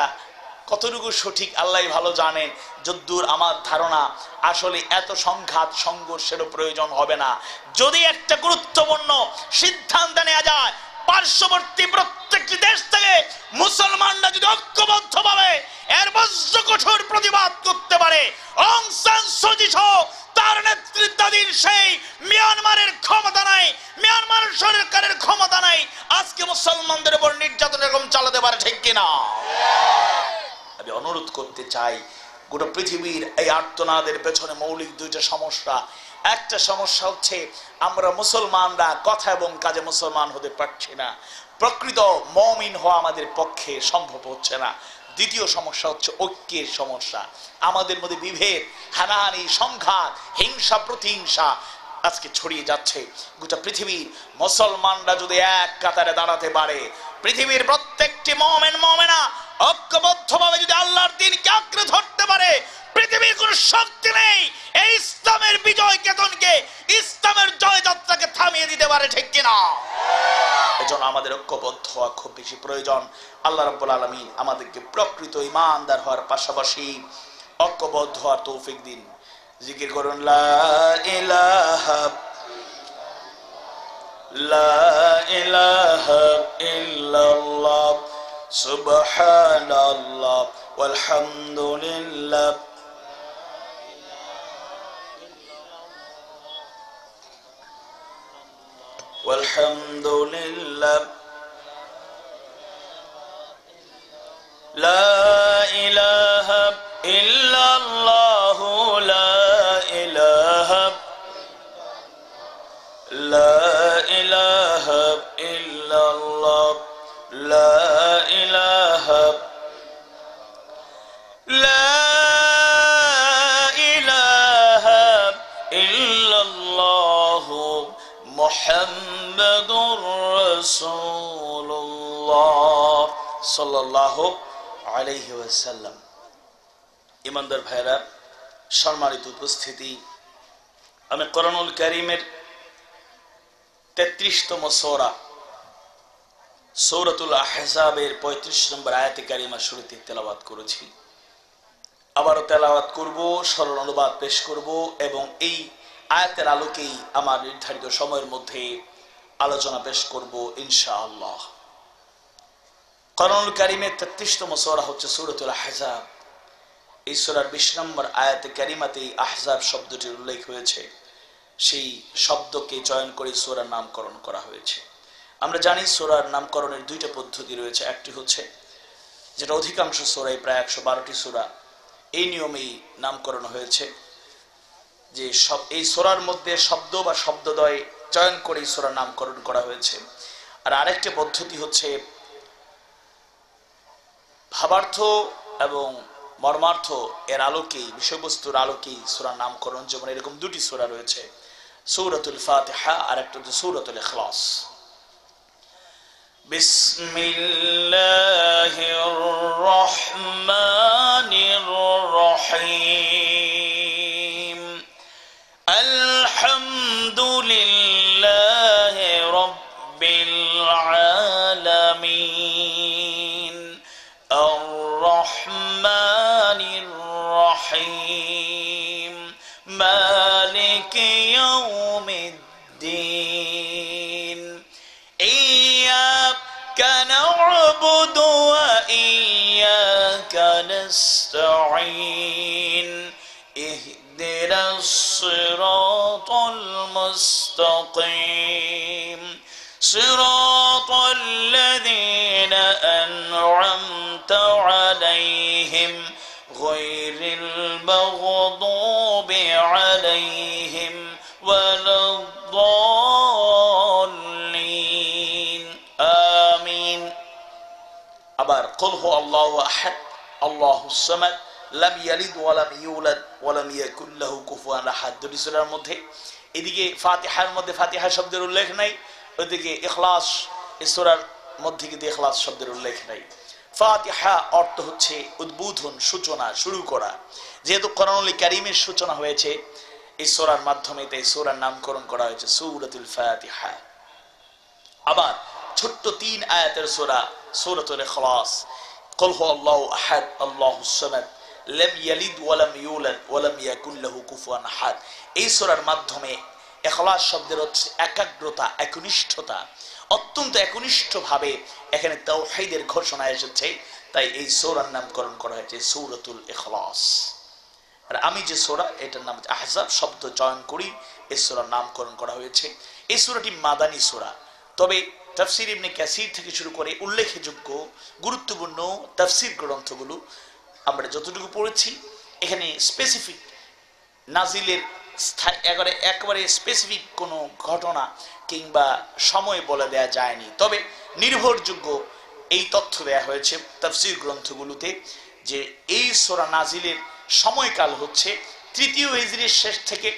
কতটুকু সঠিক আল্লাহ ভালো জানেন, যতদূর আমার ধারণা, আসলে এত সংঘাত সংঘর্ষেরও প্রয়োজন হবে না যদি একটা গুরুত্বপূর্ণ সিদ্ধান্ত নেওয়া যায়। পার্শ্ববর্তী প্রত্যেকটি দেশ থেকে মুসলমানরা যদি ঐক্যবদ্ধভাবে এর বজ্র কঠোর প্রতিবাদ করতে পারে, অং সান সুচি সহ তার নেতৃত্বাধীন সেই মিয়ানমারের ক্ষমতা নাই, মিয়ানমার সরকারের ক্ষমতা নাই আজকে মুসলমানদের উপর নির্যাতন এরকম চালাতে পারে, ঠিক কিনা? আমি অনুরোধ করতে চাই, গোটা পৃথিবীর এই আর্তনাদের পেছনে মৌলিক 2টা সমস্যা। একটা সমস্যা হচ্ছে আমরা মুসলমানরা কথা এবং কাজে মুসলমান হতে পারছি না, প্রকৃত মুমিন হওয়া আমাদের পক্ষে সম্ভব হচ্ছে না। দ্বিতীয় সমস্যা হচ্ছে ঐক্যের সমস্যা। আমাদের মধ্যে বিভেদ, হানাহানি, সংঘাত, হিংসা প্রতিহিংসা আজকে ছড়িয়ে যাচ্ছে। গোটা পৃথিবীর মুসলমানরা যদি এক কাতারে দাঁড়াতে পারে, পৃথিবীর প্রত্যেকটি মুমিন মুমিনা ঐক্যবদ্ধভাবে যদি আল্লাহর দ্বীনকে আঁকড়ে ধরতে পারে, পৃথিবীর কোন শক্তি নেই এই ইসলাম ইসলামের বিজয় কেতনকে, ইসলামের জয়যাত্রাকে থামিয়ে দিতে পারে, ঠিক কিনা? এজন্য আমাদের ঐক্যবদ্ধ হওয়া খুব বেশি প্রয়োজন। আল্লাহ রাব্বুল আলামিন আমাদেরকে প্রকৃত ঈমানদার হওয়ার পাশাপাশি ঐক্যবদ্ধ হওয়ার তৌফিক দিন। জিকির করুন লা ইলাহা ইল্লাল্লাহ সুবহানাল্লাহ ওয়ালহামদুলিল্লাহ ওয়ালহামদুলিল্লাহ লা ইলাহা ইল্লাল্লাহ লা ইলাহা ইল্লাল্লাহ লা ইলাহা ইল্লাল্লাহ মুহাম্মাদুর রাসূলুল্লাহ সাল্লাল্লাহু আলাইহি ওয়াসাল্লাম। ইমানদার ভাইরা, সম্মানিত উপস্থিতি, আমি কোরআনুল কারীমের 33তম সূরা সূরাতুল আহজাবের 35 নম্বর আয়াতে কারিমা শুরুতে তেলাওয়াত করেছি। আবারও তেলাওয়াত করব, সরল অনুবাদ পেশ করব এবং এই আয়াতের আলোকেই আমার নির্ধারিত সময়ের মধ্যে আলোচনা পেশ করব ইনশাআল্লাহ। কোরআনুল কারীমের 33তম সূরা হচ্ছে সূরাতুল আহজাব। এই সূরার 20 নম্বর আয়াতে কারিমাতেই আহজাব শব্দটির উল্লেখ হয়েছে। সেই শব্দকে চয়ন করে সূরার নামকরণ করা হয়েছে। আমরা জানি সূরার নামকরণের দুইটা পদ্ধতি রয়েছে। একটি হচ্ছে যেটা অধিকাংশ সূরায়, প্রায় 112টি সূরা এই নিয়মেই নামকরণ হয়েছে, যে এই সূরার মধ্যে শব্দ বা শব্দদ্বয় চয়ন করে সূরার নামকরণ করা হয়েছে। আর আরেকটি পদ্ধতি হচ্ছে ভাবার্থ এবং মর্মার্থ এর আলোকেই, বিষয়বস্তুর আলোকেই সূরার নামকরণ। যেমন এরকম দুটি সূরা রয়েছে, সূরাতুল ফাতিহা আর একটা হচ্ছে সূরাতুল ইখলাস। বিসমিল্লাহির রহমানির রহিম আলহামদুলিল্লাহি রাব্বিল আলামিন আর রহমানির রহিম মালিকি ইয়াউমিদ্দিন ইয়্যাকা না'বুদু ওয়া ইয়্যাকা নাস্তাঈন ইহদিনাস সিরাতাল মুস্তাকিম সিরাতাল লাযীনা আন'আমতা আলাইহিম গায়রিল মাগদুবি আলাইহিম ওয়ালাদ-দাল্লিন আমিন। আবার কুল হুয়াল্লাহু আহাদ আল্লাহুস সামাদ লাম ইয়ালিদ ওয়া লাম ইউলাদ ওয়া লাম ইয়াকুল লাহু কুফুয়ান আহাদ। দুটি সূরার মধ্যে এদিকে ফাতিহার মধ্যে ফাতিহা শব্দের উল্লেখ নাই, ওদিকে ইখলাস এই সূরার মধ্যে কিন্তু ইখলাস শব্দের উল্লেখ নাই। ফাতিহা অর্থ হচ্ছে উদ্বোধন, সূচনা, শুরু করা। যেহেতু কোরআনুল কারীমের সূচনা হয়েছে এই সূরার মাধ্যমে, তাই সূরার নামকরণ করা হয়েছে সূরাতুল ফাতিহা। আবার ছোট্ট 3 আয়াতের সূরা সূরাতুল ইখলাস, কুল হুয়াল্লাহু আহাদ আল্লাহুস সামাদ লাম ইয়ালিদ ওয়া লাম ইউলাদ ওয়া লাম ইয়াকুল লাহু কুফুয়ান আহাদ। এই সূরার মাধ্যমে ইখলাস শব্দের হচ্ছে একাগ্রতা, একনিষ্ঠতা। অত্যন্ত একনিষ্ঠভাবে এখানে তাওহীদের ঘোষণা এসেছে, তাই এই সূরার নামকরণ করা হয়েছে সূরাতুল ইখলাস। আর আমি যে সূরা, এটার নাম আহজাব শব্দ চয়ন করি এই সূরার নামকরণ করা হয়েছে। এই সূরাটি মাদানী সূরা, তবে তাফসীর ইবনে কাসীর থেকে শুরু করে উল্লেখযোগ্য গুরুত্বপূর্ণ তাফসীর গ্রন্থগুলো আমরা যতটুকু পড়েছি, এখানে স্পেসিফিক নাজিলের একেবারে স্পেসিফিক কোনো ঘটনা কিংবা সময় বলে দেয়া যায়নি। তবে নির্ভরযোগ্য এই তথ্য দেয়া হয়েছে তাফসীর গ্রন্থগুলোতে যে এই সূরা নাজিলের সময়কাল হচ্ছে 3য় হিজরির শেষ থেকে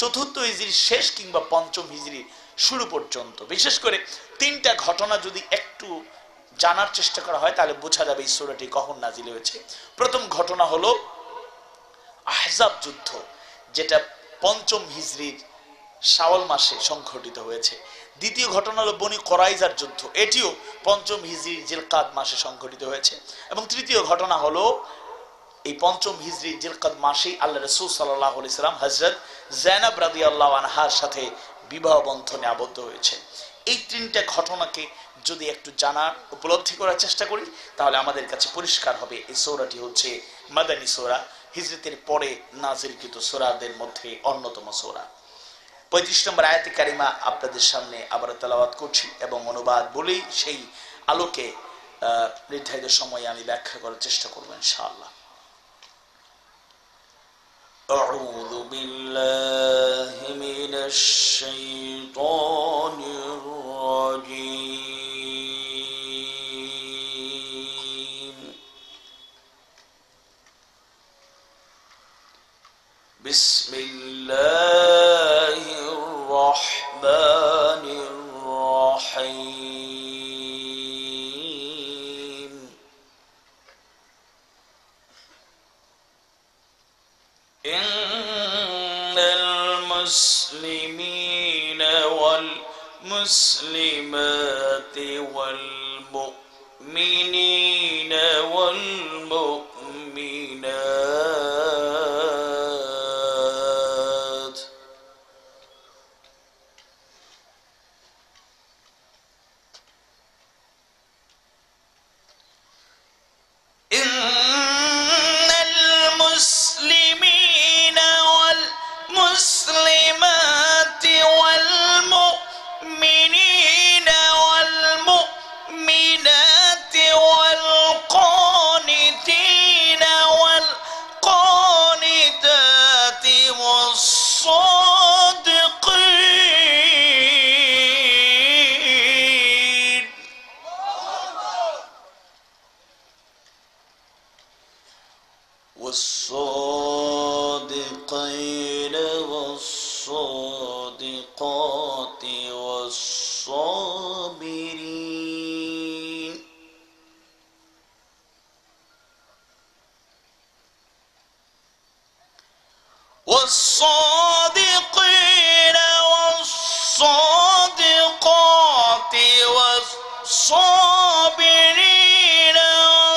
4র্থ হিজরির শেষ কিংবা 5ম হিজরির শুরু পর্যন্ত। বিশেষ করে 3টা ঘটনা যদি একটু জানার চেষ্টা করা হয় তাহলে বোঝা যাবে এই সূরাটি কখন নাজিল হয়েছে। প্রথম ঘটনা হলো আহজাব যুদ্ধ, যেটা 5ম হিজরির শাওয়াল মাসে সংঘটিত হয়েছে। দ্বিতীয় ঘটনা হলো বনি কোরাইজার যুদ্ধ, এটিও 5ম হিজরির জিলকাদ মাসে সংঘটিত হয়েছে। এবং তৃতীয় ঘটনা হলো এই 5ম হিজরির জিলকাদ মাসেই আল্লাহ রাসূল সাল্লাল্লাহু আলাইহি সাল্লাম হযরত যায়েনব রাদিয়াল্লাহু আনহার সাথে বিবাহ বন্ধনে আবদ্ধ হয়েছে। এই 3টা ঘটনাকে যদি একটু জানার উপলব্ধি করার চেষ্টা করি তাহলে আমাদের কাছে পরিষ্কার হবে এই সূরাটি হচ্ছে মাদানী সূরা, হিজরতের পরে নাজিলকৃত সূরাদের মধ্যে অন্যতম সূরা। 35 নম্বর আয়াতে কারিমা আপনাদের সামনে আবার তেলাওয়াত করছি এবং অনুবাদ বলেই সেই আলোকে নির্ধারিত সময়ে আমি ব্যাখ্যা করার চেষ্টা করব ইনশাআল্লাহ। أعوذ بالله من الشيطان الرجيم. بسم الله الرحمن الرحيم. إن المسلمين والمسلمات والمؤمنين والمؤمنات والمسلمات والمؤمنين والمؤمنات والقانتين والقانتات والصادقين والصادقين والصادقات والصابرين والصادقين والصادقات والصابرين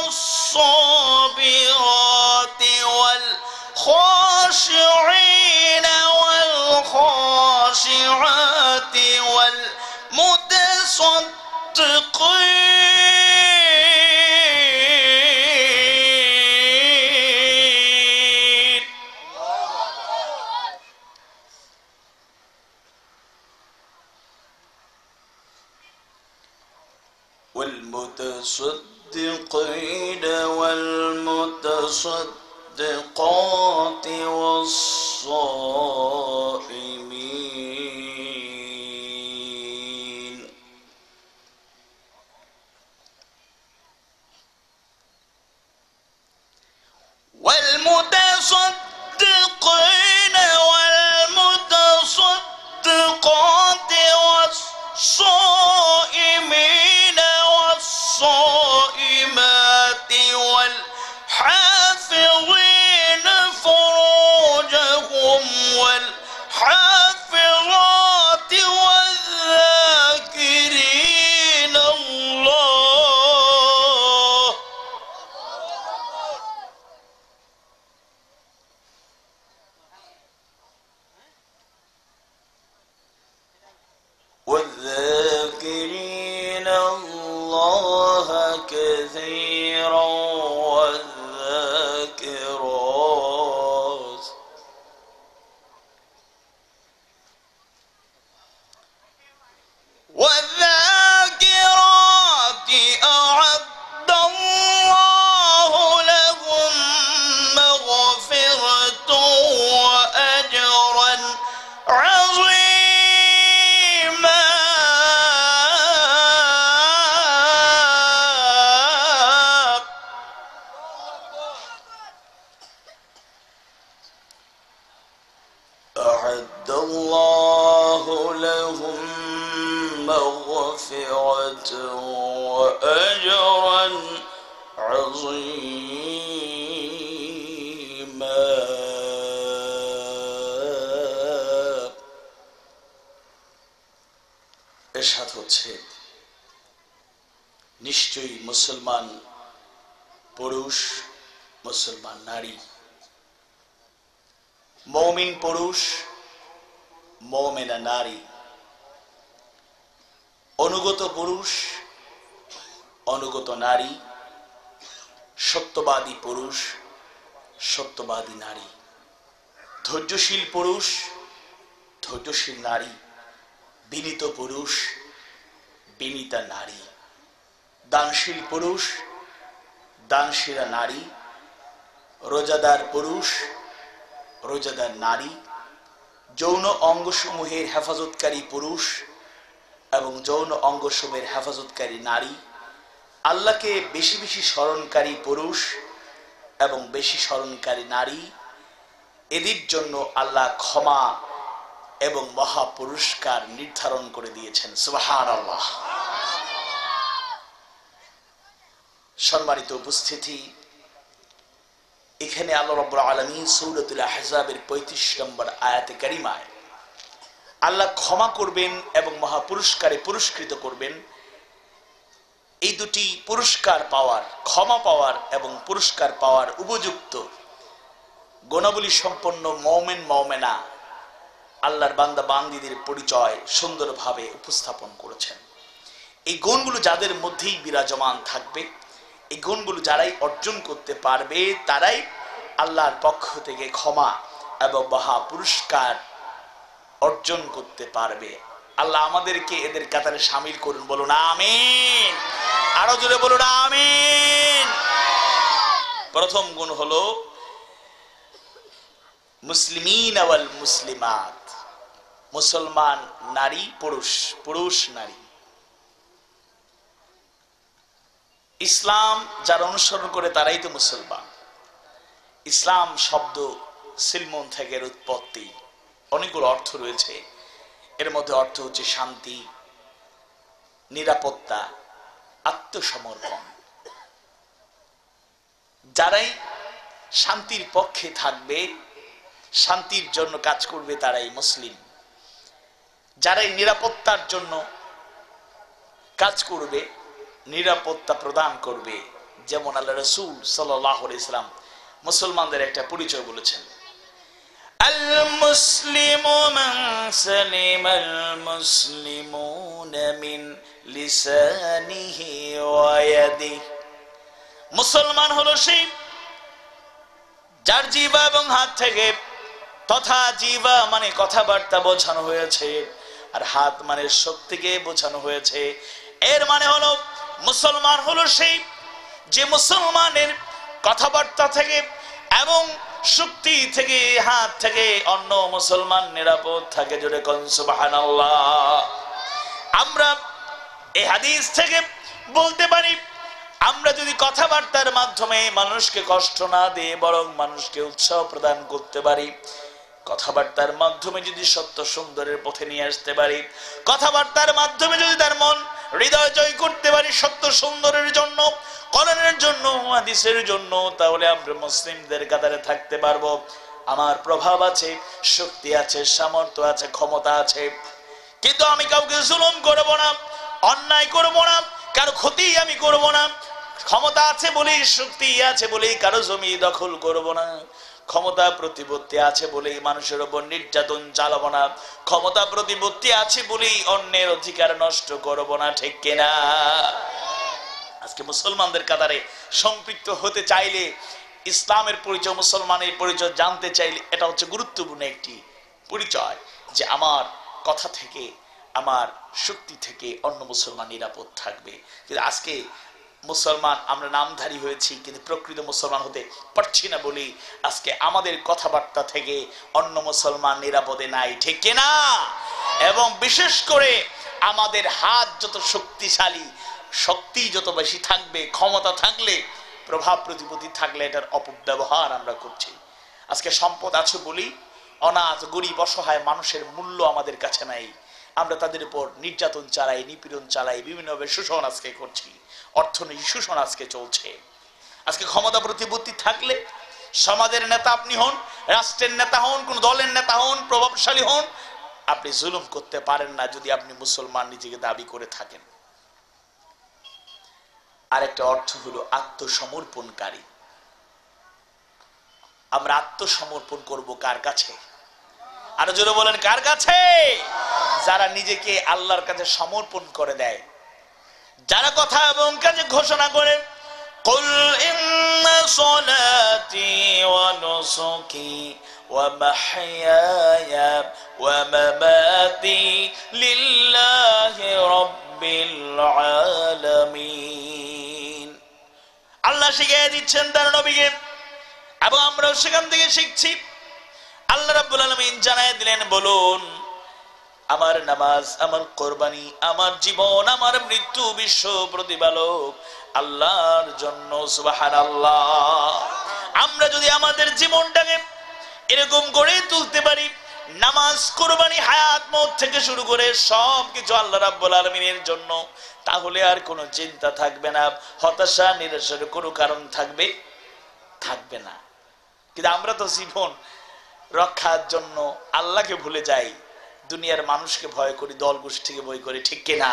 والصابرات والخاشعين والخاشعات والمتصدقين والمتصدقين والمتصدقات والصائمين والمتصدقين والمتصدقات والصائمين والصائمات والحافظين فروجهم والحافظات والذاكرين الله والذاكرين الله كثيرا والذاكرات والذاكرات أعد الله لهم مغفرة وأجرا عظيما أعد الله لهم مغفرة وأجرا عظيما. মুসলমান পুরুষ, মুসলমান নারী, মুমিন পুরুষ, মুমিনা নারী, অনুগত পুরুষ, অনুগত নারী, সত্যবাদী পুরুষ, সত্যবাদী নারী, ধৈর্যশীল পুরুষ, ধৈর্যশীল নারী, বিনীত পুরুষ, বিনীতা নারী, দানশীল পুরুষ, দানশীলা নারী, রোজাদার পুরুষ, রোজাদার নারী, যৌন অঙ্গসমূহের হেফাজতকারী পুরুষ এবং যৌন অঙ্গসমূহের হেফাজতকারী নারী, আল্লাহকে বেশি বেশি স্মরণকারী পুরুষ এবং বেশি স্মরণকারী নারী, এদের জন্য আল্লাহ ক্ষমা এবং মহা পুরস্কার নির্ধারণ করে দিয়েছেন। সুবহানাল্লাহ। সম্মানিত উপস্থিতি, এখানে আল্লাহ রাব্বুল আলামিন সূরাতুল আহজাবের 35 নম্বর আয়াতে কারিমায় আল্লাহ ক্ষমা করবেন এবং মহা পুরস্কারে পুরস্কৃত করবেন। এই দুটি পুরস্কার পাওয়ার, ক্ষমা পাওয়ার এবং পুরস্কার পাওয়ার উপযুক্ত গুণাবলী সম্পন্ন মুমিন মুমিনা আল্লাহর বান্দা বান্দীদের পরিচয় সুন্দরভাবে উপস্থাপন করেছেন। এই গুণগুলো যাদের মধ্যেই বিরাজমান থাকবে, এই গুণগুলো যারাই অর্জন করতে পারবে, তারাই আল্লাহর পক্ষ থেকে ক্ষমা এবং মহা পুরস্কার অর্জন করতে পারবে। আল্লাহ আমাদেরকে এদের কাতারে শামিল করুন, বলুন আমিন। আরো জোরে বলুন আমিন। প্রথম গুণ হলো মুসলিমিন ওয়াল মুসলিমাত, মুসলমান নারী পুরুষ, পুরুষ নারী। ইসলাম যারা অনুসরণ করে তারাই তো মুসলমান। ইসলাম শব্দ সিলমুন থেকে এর উৎপত্তি, অনেকগুলো অর্থ রয়েছে। এর মধ্যে অর্থ হচ্ছে শান্তি, নিরাপত্তা, আত্মসমর্পণ। যারাই শান্তির পক্ষে থাকবে, শান্তির জন্য কাজ করবে, তারাই মুসলিম। যারাই নিরাপত্তার জন্য কাজ করবে, নিরাপত্তা প্রদান করবে, যেমন আল্লাহ রাসূল সাল্লাল্লাহু আলাইহি ওয়াসাল্লাম মুসলমানদের একটা পরিচয় বলেছেন, আল মুসলিমু মান সালিমাল মুসলিমুনা মিন লিসানিহি ওয়া ইয়াদিহি। মুসলমান হলো সেই যার জিহ্বা এবং হাত থেকে, তথা জিহ্বা মানে কথাবার্তা বোঝানো হয়েছে, আর হাত মানে শক্তিকে বোঝানো হয়েছে। এর মানে হলো মুসলমান হলো সেই যে মুসলমানের কথাবার্তা থেকে এবং শক্তি থেকে, হাত থেকে অন্য মুসলমান নিরাপদ থাকে। জোরে কোন সুবহানাল্লাহ। আমরা এই হাদিস থেকে বলতে পারি, আমরা যদি কথাবার্তার মাধ্যমে মানুষকে কষ্ট না দিয়ে বরং মানুষকে উৎসাহ প্রদান করতে পারি, কথাবার্তার মাধ্যমে যদি সত্য সুন্দরের পথে নিয়ে আসতে পারি, কথাবার্তার মাধ্যমে যদি তার মন হৃদয় জয় করতে পারি সত্য সুন্দরের জন্য, কোরআনের জন্য, হাদিসের জন্য, তাহলে আমরা মুসলিমদের কাতারে থাকতে পারবো। আমার প্রভাব আছে, শক্তি আছে, সামর্থ্য আছে, ক্ষমতা আছে, কিন্তু আমি কাউকে জুলুম করব না, অন্যায় করব না, কারো ক্ষতি আমি করব না। ক্ষমতা আছে বলেই, শক্তি আছে বলেই কারো জমি দখল করব না। ক্ষমতা প্রতিপত্তি আছে বলেই মানুষের উপর নির্যাতন চালাবো না। ক্ষমতা প্রতিপত্তি আছে বলেই অন্যের অধিকার নষ্ট করব না। ঠিক কিনা? আজকে মুসলমানদের কাতারে সম্পৃক্ত হতে চাইলে, ইসলামের পরিচয়, মুসলমানের পরিচয় জানতে চাইলে, এটা হচ্ছে গুরুত্বপূর্ণ একটি পরিচয় যে আমার কথা থেকে, আমার শক্তি থেকে অন্য মুসলমান নিরাপদ থাকবে। কিন্তু আজকে মুসলমান আমরা নামধারী হয়েছি, কিন্তু প্রকৃত মুসলমান হতে পারছি না বলি আজকে আমাদের কথাবার্তা থেকে অন্য মুসলমান নিরাপদে নাই। ঠিক কিনা? এবং বিশেষ করে আমাদের হাত যত শক্তিশালী, শক্তি যত বেশি থাকবে, ক্ষমতা থাকলে, প্রভাব প্রতিপত্তি থাকলে এটার অপব্যবহার আমরা করছি। আজকে সম্পদ আছে বলি অনাথ, গরিব, অসহায় মানুষের মূল্য আমাদের কাছে নাই। আমরা তাদের উপর নির্যাতন চালাই, নিপীড়ন চালাই, বিভিন্নভাবে শোষণ আজকে করছি, অর্থনৈতিক শোষণ আজকে চলছে। আজকে ক্ষমতা প্রতিপত্তি থাকলে, সমাজের নেতা আপনি হন, রাষ্ট্রের নেতা হন, কোন দলের নেতা হন, প্রভাবশালী হন, আপনি জুলুম করতে পারেন না যদি আপনি মুসলমান নিজেকে দাবি করে থাকেন। আরেকটা অর্থ হলো আত্মসমর্পণকারী। আমরা আত্মসমর্পণ করব কার কাছে? আরো জোরে বলেন, কার কাছে? যারা নিজেকে আল্লাহর কাছে সমর্পণ করে দেয়, যারা কথা এবং কাজে ঘোষণা করে কুল ইন্না সলাতি ওয়া নুসুকি ওয়া মাহইয়ায়া ওয়া মামাতি লিল্লাহি রাব্বিল আলামিন। আল্লাহ শিখিয়ে দিচ্ছেন তার নবীকে, এবং আমরাও সেখান থেকে শিখছি। আল্লাহ রাব্বুল আলামিন জানায় দিলেন, বলুন আমার নামাজ, আমার কোরবানি, আমার জীবন, আমার মৃত্যু বিশ্ব প্রতিপালক আল্লাহর জন্য। সুবহানাল্লাহ। আমরা যদি আমাদের জীবনটাকে এরকম করে তুলতে পারি, নামাজ, কোরবানি, হায়াত, মওত থেকে শুরু করে সবকিছু আল্লাহ রাব্বুল আলামিনের জন্য, তাহলে আর কোনো চিন্তা থাকবে না, হতাশা নিরাশার কোনো কারণ থাকবে না। কিন্তু আমরা তো জীবন রক্ষার জন্য আল্লাহকে ভুলে যাই, দুনিয়ার মানুষকে ভয় করি, দল গোষ্ঠীকে ভয় করি, ঠিক কিনা?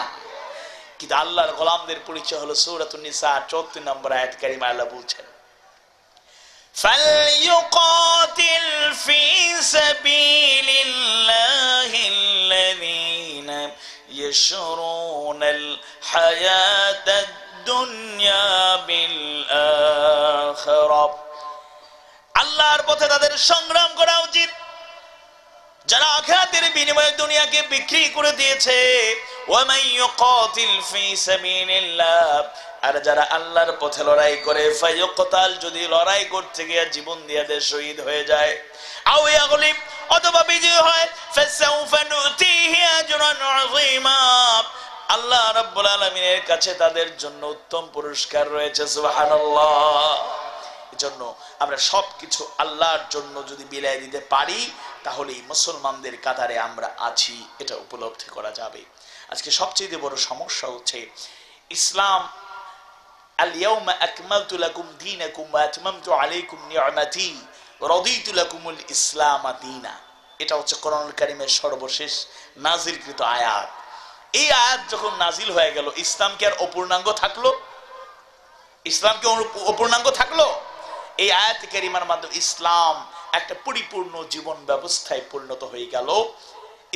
কিন্তু আল্লাহর গোলামদের পরিচয় হলো সূরাতুন নিসা 34 নম্বর আয়াত কারিমা আল্লাহ বলছেন, ফালইউকাতিল ফি সাবিলিল্লাহিল্লাযীনা ইয়াশরুনাল হায়াতাদ দুনিয়া বিল আখিরাহ। আল্লাহর পথে তাদের সংগ্রাম করা উচিত, যারা আখিরাতের বিনিময়ে দুনিয়াকে বিক্রি করে দিয়েছে। ওয়া মান ইউকাতিল ফি সাবিলিল্লাহ, আর যারা আল্লাহর পথে লড়াই করে, ফায়ুকতাল, যদি লড়াই করতে গিয়ে জীবন দিয়ে দেয়, শহীদ হয়ে যায়, আও ইয়াগলিব, অথবা বিজয় হয়, ফাসাউফা নুতিহি আজরান আযীমা, আল্লাহ রাব্বুল আলামিনের কাছে তাদের জন্য উত্তম পুরস্কার রয়েছে। সুবহানাল্লাহ। জন্য আমরা সবকিছু আল্লাহর জন্য যদি বিলাই দিতে পারি, তাহলেই মুসলমানদের কাতারে আমরা আছি, এটা উপলব্ধি করা যাবে। আজকে সবচেয়ে বড় সমস্যা হচ্ছে ইসলাম, আল ইয়াউমা আকমালতু লাকুম দীনাকুম ওয়া আতমামতু আলাইকুম নি'মাতি ওয়া রাদিতু লাকুমুল ইসলাম দীনা। এটা হচ্ছে কোরআনুল কারীমের সর্বশেষ নাজিলকৃত আয়াত। এই আয়াত যখন নাজিল হয়ে গেল, ইসলাম কি আর অপূর্ণাঙ্গ থাকলো? ইসলাম কি অপূর্ণাঙ্গ থাকলো? এই আয়াত কারিমার মাধ্যমে ইসলাম একটা পরিপূর্ণ জীবন ব্যবস্থায় পরিণত হয়ে গেল।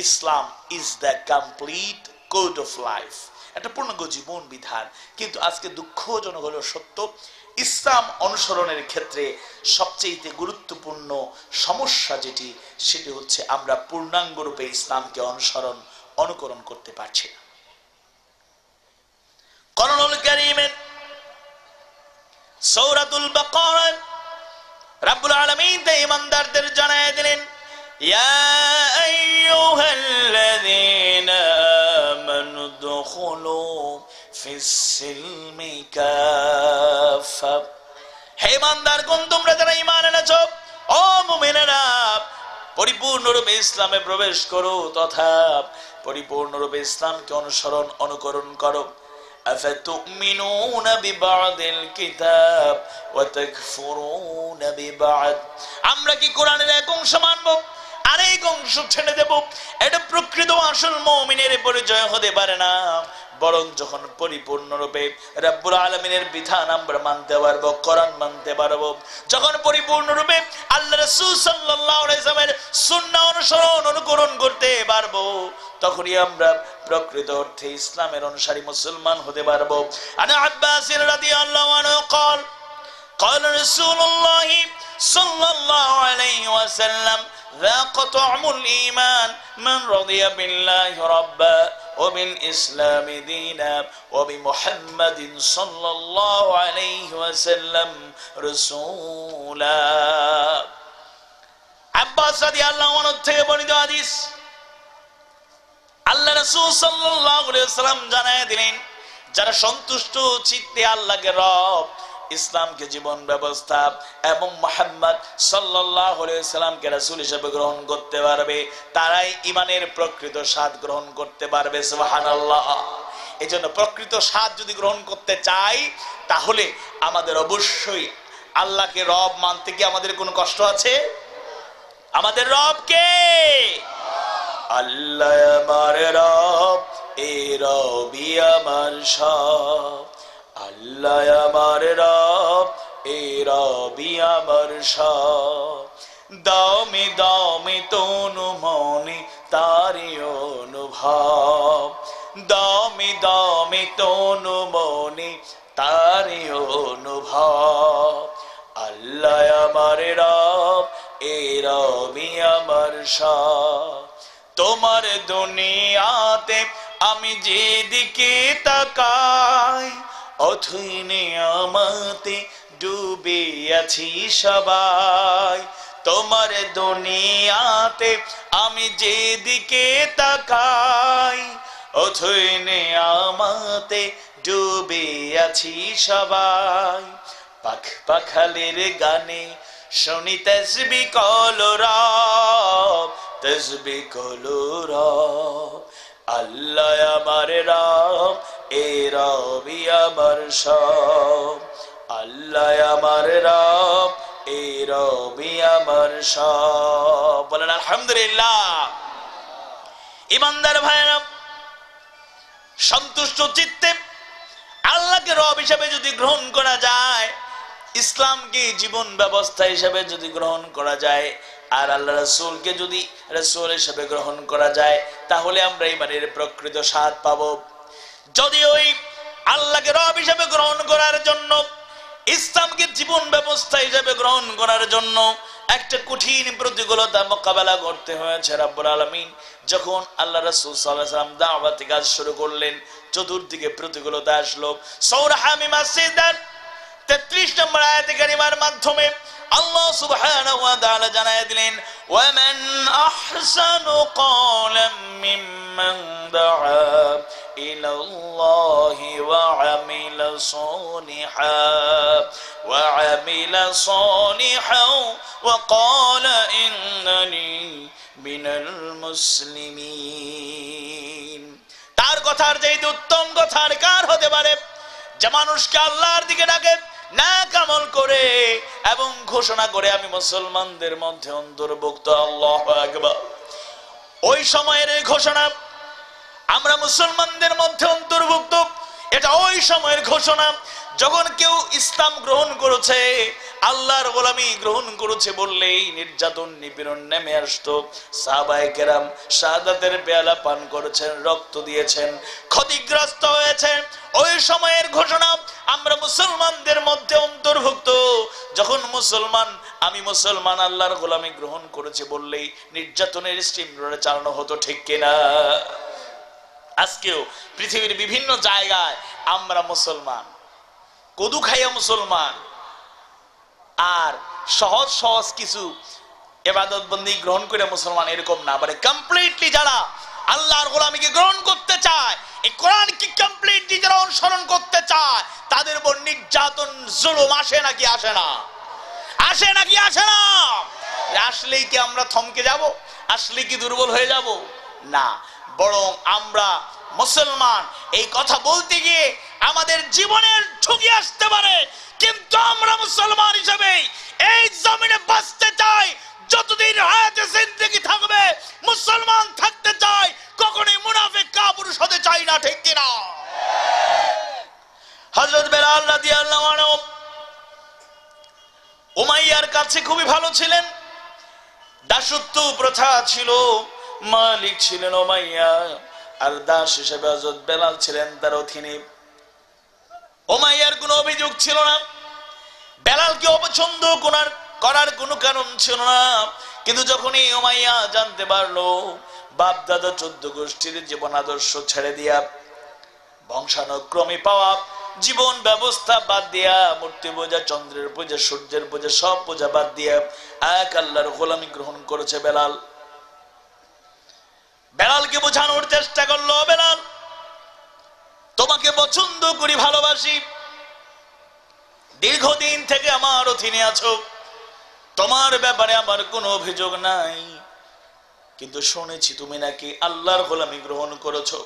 Islam is the complete code of life, একটা পূর্ণাঙ্গ জীবন বিধান। কিন্তু আজকে দুঃখজনক হলো সত্য, ইসলাম অনুসরণের ক্ষেত্রে সবচেয়ে গুরুত্বপূর্ণ সমস্যা যেটি, সেটি হচ্ছে আমরা পূর্ণাঙ্গ রূপে ইসলামকে অনুকরণ করতে পারছি না। কোরআনুল কারীমের সূরাতুল বাকারা রাব্বুল আলামিন তে ঈমানদারদের জানায় দিলেন, ইয়া আইয়ুহাল্লাযীনা আমানু দুখুলু ফিস সিলমি কাফা। হে ঈমানদারগণ, তোমরা যারা ঈমান এনেছো, ও মুমিনেরা, পরিপূর্ণরূপে ইসলামে প্রবেশ করো তথা পরিপূর্ণরূপে ইসলামকে অনুকরণ করো। আফাতুমিনুনা বিবাদিল কিতাব ওয়া তাকফুরুনা বিবাদ। আমরা কি কোরআনের এক অংশ মানব আর এক অংশ ছেড়ে দেব? এটা প্রকৃত আসল মুমিনের পরিচয় হতে পারে না। বরং যখন পরিপূর্ণরূপে রব্বুল আলামিনের বিধান আমরা মানতে পারবো, কোরআন মানতে পারবো, যখন পরিপূর্ণরূপে আল্লাহ রাসূল সাল্লাল্লাহু আলাইহি ওয়াসাল্লামের সুন্নাহ অনুকরণ করতে পারবো, তখনই আমরা প্রকৃত অর্থে ইসলামের অনুসারী মুসলমান হতে পারবো। আনা আব্বাস রাদিয়াল্লাহু আনহু قال قال رسول الله صلى الله عليه وسلم ذاق طعم الإيمان من رضي بالله ربا وبالإسلام دينا وبمحمد صلى الله عليه وسلم رسولا। আব্বাস রাদিয়াল্লাহু আনহু থেকে বর্ণিত হাদিস, আল্লাহ রাসূল সাল্লাল্লাহু আলাইহি ওয়াসাল্লাম জানায় দিলেন, যারা সন্তুষ্ট চিত্তে আল্লাহকে রব, ইসলামকে জীবন ব্যবস্থা এবং মুহাম্মদ সাল্লাল্লাহু আলাইহি ওয়াসাল্লামকে রাসূল হিসেবে গ্রহণ করতে পারবে, তারাই ঈমানের প্রকৃত স্বাদ গ্রহণ করতে পারবে। সুবহানাল্লাহ। এজন্য প্রকৃত স্বাদ যদি গ্রহণ করতে চাই, তাহলে আমাদের অবশ্যই আল্লাহকে রব মানতে কি আমাদের কোনো কষ্ট আছে? আমাদের রব কে? আল্লাহ আমার রব, এ রবি আমার সব, আল্লাহ আমার রব, এ রবি আমার সব। দামে দামে তনু মনে তারি অনুভব, দামে দামে তনু মনে তারি অনুভব। আল্লাহ আমার রব, এ রবি আমার সব। তোমার দুনিয়াতে আমি যেদিকে তাকাই, অথই নিয়ামতে ডুবে আছি সবাই। তোমার দুনিয়াতে আমি যেদিকে তাকাই, অথই নিয়ামতে ডুবে আছি সবাই। পাখ পাখালির গানে শুনি তসবি কলরব, তসবি কলরব। আল্লাহ আমার রব, এ রবি আমার সব। আল্লাহ আমার রব, এ রবি আমার সব। বলেন আলহামদুলিল্লাহ। ইমানদার ভাইরা, সন্তুষ্ট চিত্তে আল্লাহকে রব হিসেবে যদি গ্রহণ করা যায়, ইসলামকে জীবন ব্যবস্থা হিসেবে যদি গ্রহণ করা যায়, আর আল্লাহ রাসূলকে যদি রাসূল হিসেবে গ্রহণ করা যায়, তাহলে আমরা ইমানের প্রকৃত স্বাদ পাবো। যদি ওই আল্লাহকে রব হিসেবে গ্রহণ করার জন্য, ইসলামকে জীবন ব্যবস্থা হিসেবে গ্রহণ করার জন্য একটা কঠিন প্রতিকূলতা মোকাবেলা করতে হয়েছে রাব্বুল আলামিন। যখন আল্লাহ রাসূল সাল্লাল্লাহু আলাইহি ওয়াসাল্লাম দাওয়াতি কাজ শুরু করলেন, চতুর্দিকে প্রতিকূলতা আসলো। সূরা হামিম আসিদার 33 নম্বর আয়াতে কারিমার মাধ্যমে আল্লাহ সুবহানাহু ওয়া তাআলা জানায় দিলেন, ওয়া মান আহসানু ক্বালাম মিম্মান দাআ ইলাল্লাহি ওয়া আমিলা সালিহান ওয়া ক্বালা ইন্নানি মিনাল মুসলিমিন। তার কথার যে উত্তম কথার কার হতে পারে, যে মানুষকে আল্লাহর দিকে ডাকে নেক আমল করে এবং ঘোষণা করে আমি মুসলমানদের মধ্যে অন্তর্ভুক্ত। আল্লাহু আকবার। ওই সময়ের এই ঘোষণা আমরা মুসলমানদের মধ্যে অন্তর্ভুক্ত, এটা ওই সময়ের ঘোষণা যখন কেউ ইসলাম গ্রহণ করেছে, আল্লাহর গোলামি গ্রহণ করেছে বললেই নির্যাতন নিপীড়ন নেমে আসতো। সাহাবায়ে কেরাম শাহাদাতের পেয়ালা পান করেছেন, রক্ত দিয়েছেন, ক্ষতিগ্রস্ত হয়েছেন। ওই সময়ের ঘোষণা আমরা মুসলমানদের মধ্যে অন্তর্ভুক্ত। যখন আমি মুসলমান আল্লাহর গোলামি গ্রহণ করেছে বললেই নির্যাতনের স্টিম রোডে চালানো হতো, ঠিক কিনা? আজকেও পৃথিবীর বিভিন্ন জায়গায় আমরা মুসলমান, কদু খাইয়া মুসলমান, আর সহজ সহজ কিছু ইবাদত বন্দি গ্রহণ করে মুসলমান এরকম না। মানে কমপ্লিটলি যারা আল্লাহর গোলামিকে গ্রহণ করতে চায়, এই কোরআনকে কমপ্লিটলি যারা অনুসরণ করতে চায়, তাদের উপর নির্যাতন জুলুম আসে নাকি আসে না? আসে নাকি আসে না? আসলেই কি আমরা থমকে যাব? আসলে কি দুর্বল হয়ে যাব? না, বরং আমরা মুসলমান এই কথা বলতে গিয়ে আমাদের জীবনের ঝুঁকি আসতে পারে, কিন্তু আমরা মুসলমান হিসেবে এই জমিনে বাঁচতে চাই। যতদিন হায়াতে জিন্দেগি থাকবে মুসলমান থাকতে চাই, কখনোই মুনাফিক কাপুরুষ হতে চাই না, ঠিক কিনা? হযরত বেলাল রাদিয়াল্লাহু আনহু উমাইয়ার কাছে খুবই ভালো ছিলেন। দাসত্ব প্রথা ছিল, মালিক ছিলেন উমাইয়া, আর দাস হিসেবে হযরত বেলাল ছিলেন তার অধীনে। উমাইয়ার কোনো অভিযোগ ছিল না, বেলালকে অপছন্দ করার কোনো কারণ ছিল না। কিন্তু যখনই উমাইয়া জানতে পারলো বাপ দাদা 14 গোষ্ঠীর জীবন আদর্শ ছেড়ে দিয়া, বংশানুক্রমে পাওয়া জীবন ব্যবস্থা বাদ দিয়া, মূর্তি পূজা, চন্দ্রের পূজা, সূর্যের পূজা, সব পূজা বাদ দিয়া এক আল্লাহর গোলামি গ্রহণ করেছে বেলাল। বেলালকে বোঝানোর চেষ্টা করলো, বেলাল তোমাকে পছন্দ করি, ভালোবাসি, দীর্ঘদিন থেকে আমার অধীনে আছো, তোমার ব্যাপারে আমার কোনো অভিযোগ নাই, কিন্তু শুনেছি তুমি নাকি আল্লাহর গোলামি গ্রহণ করেছো,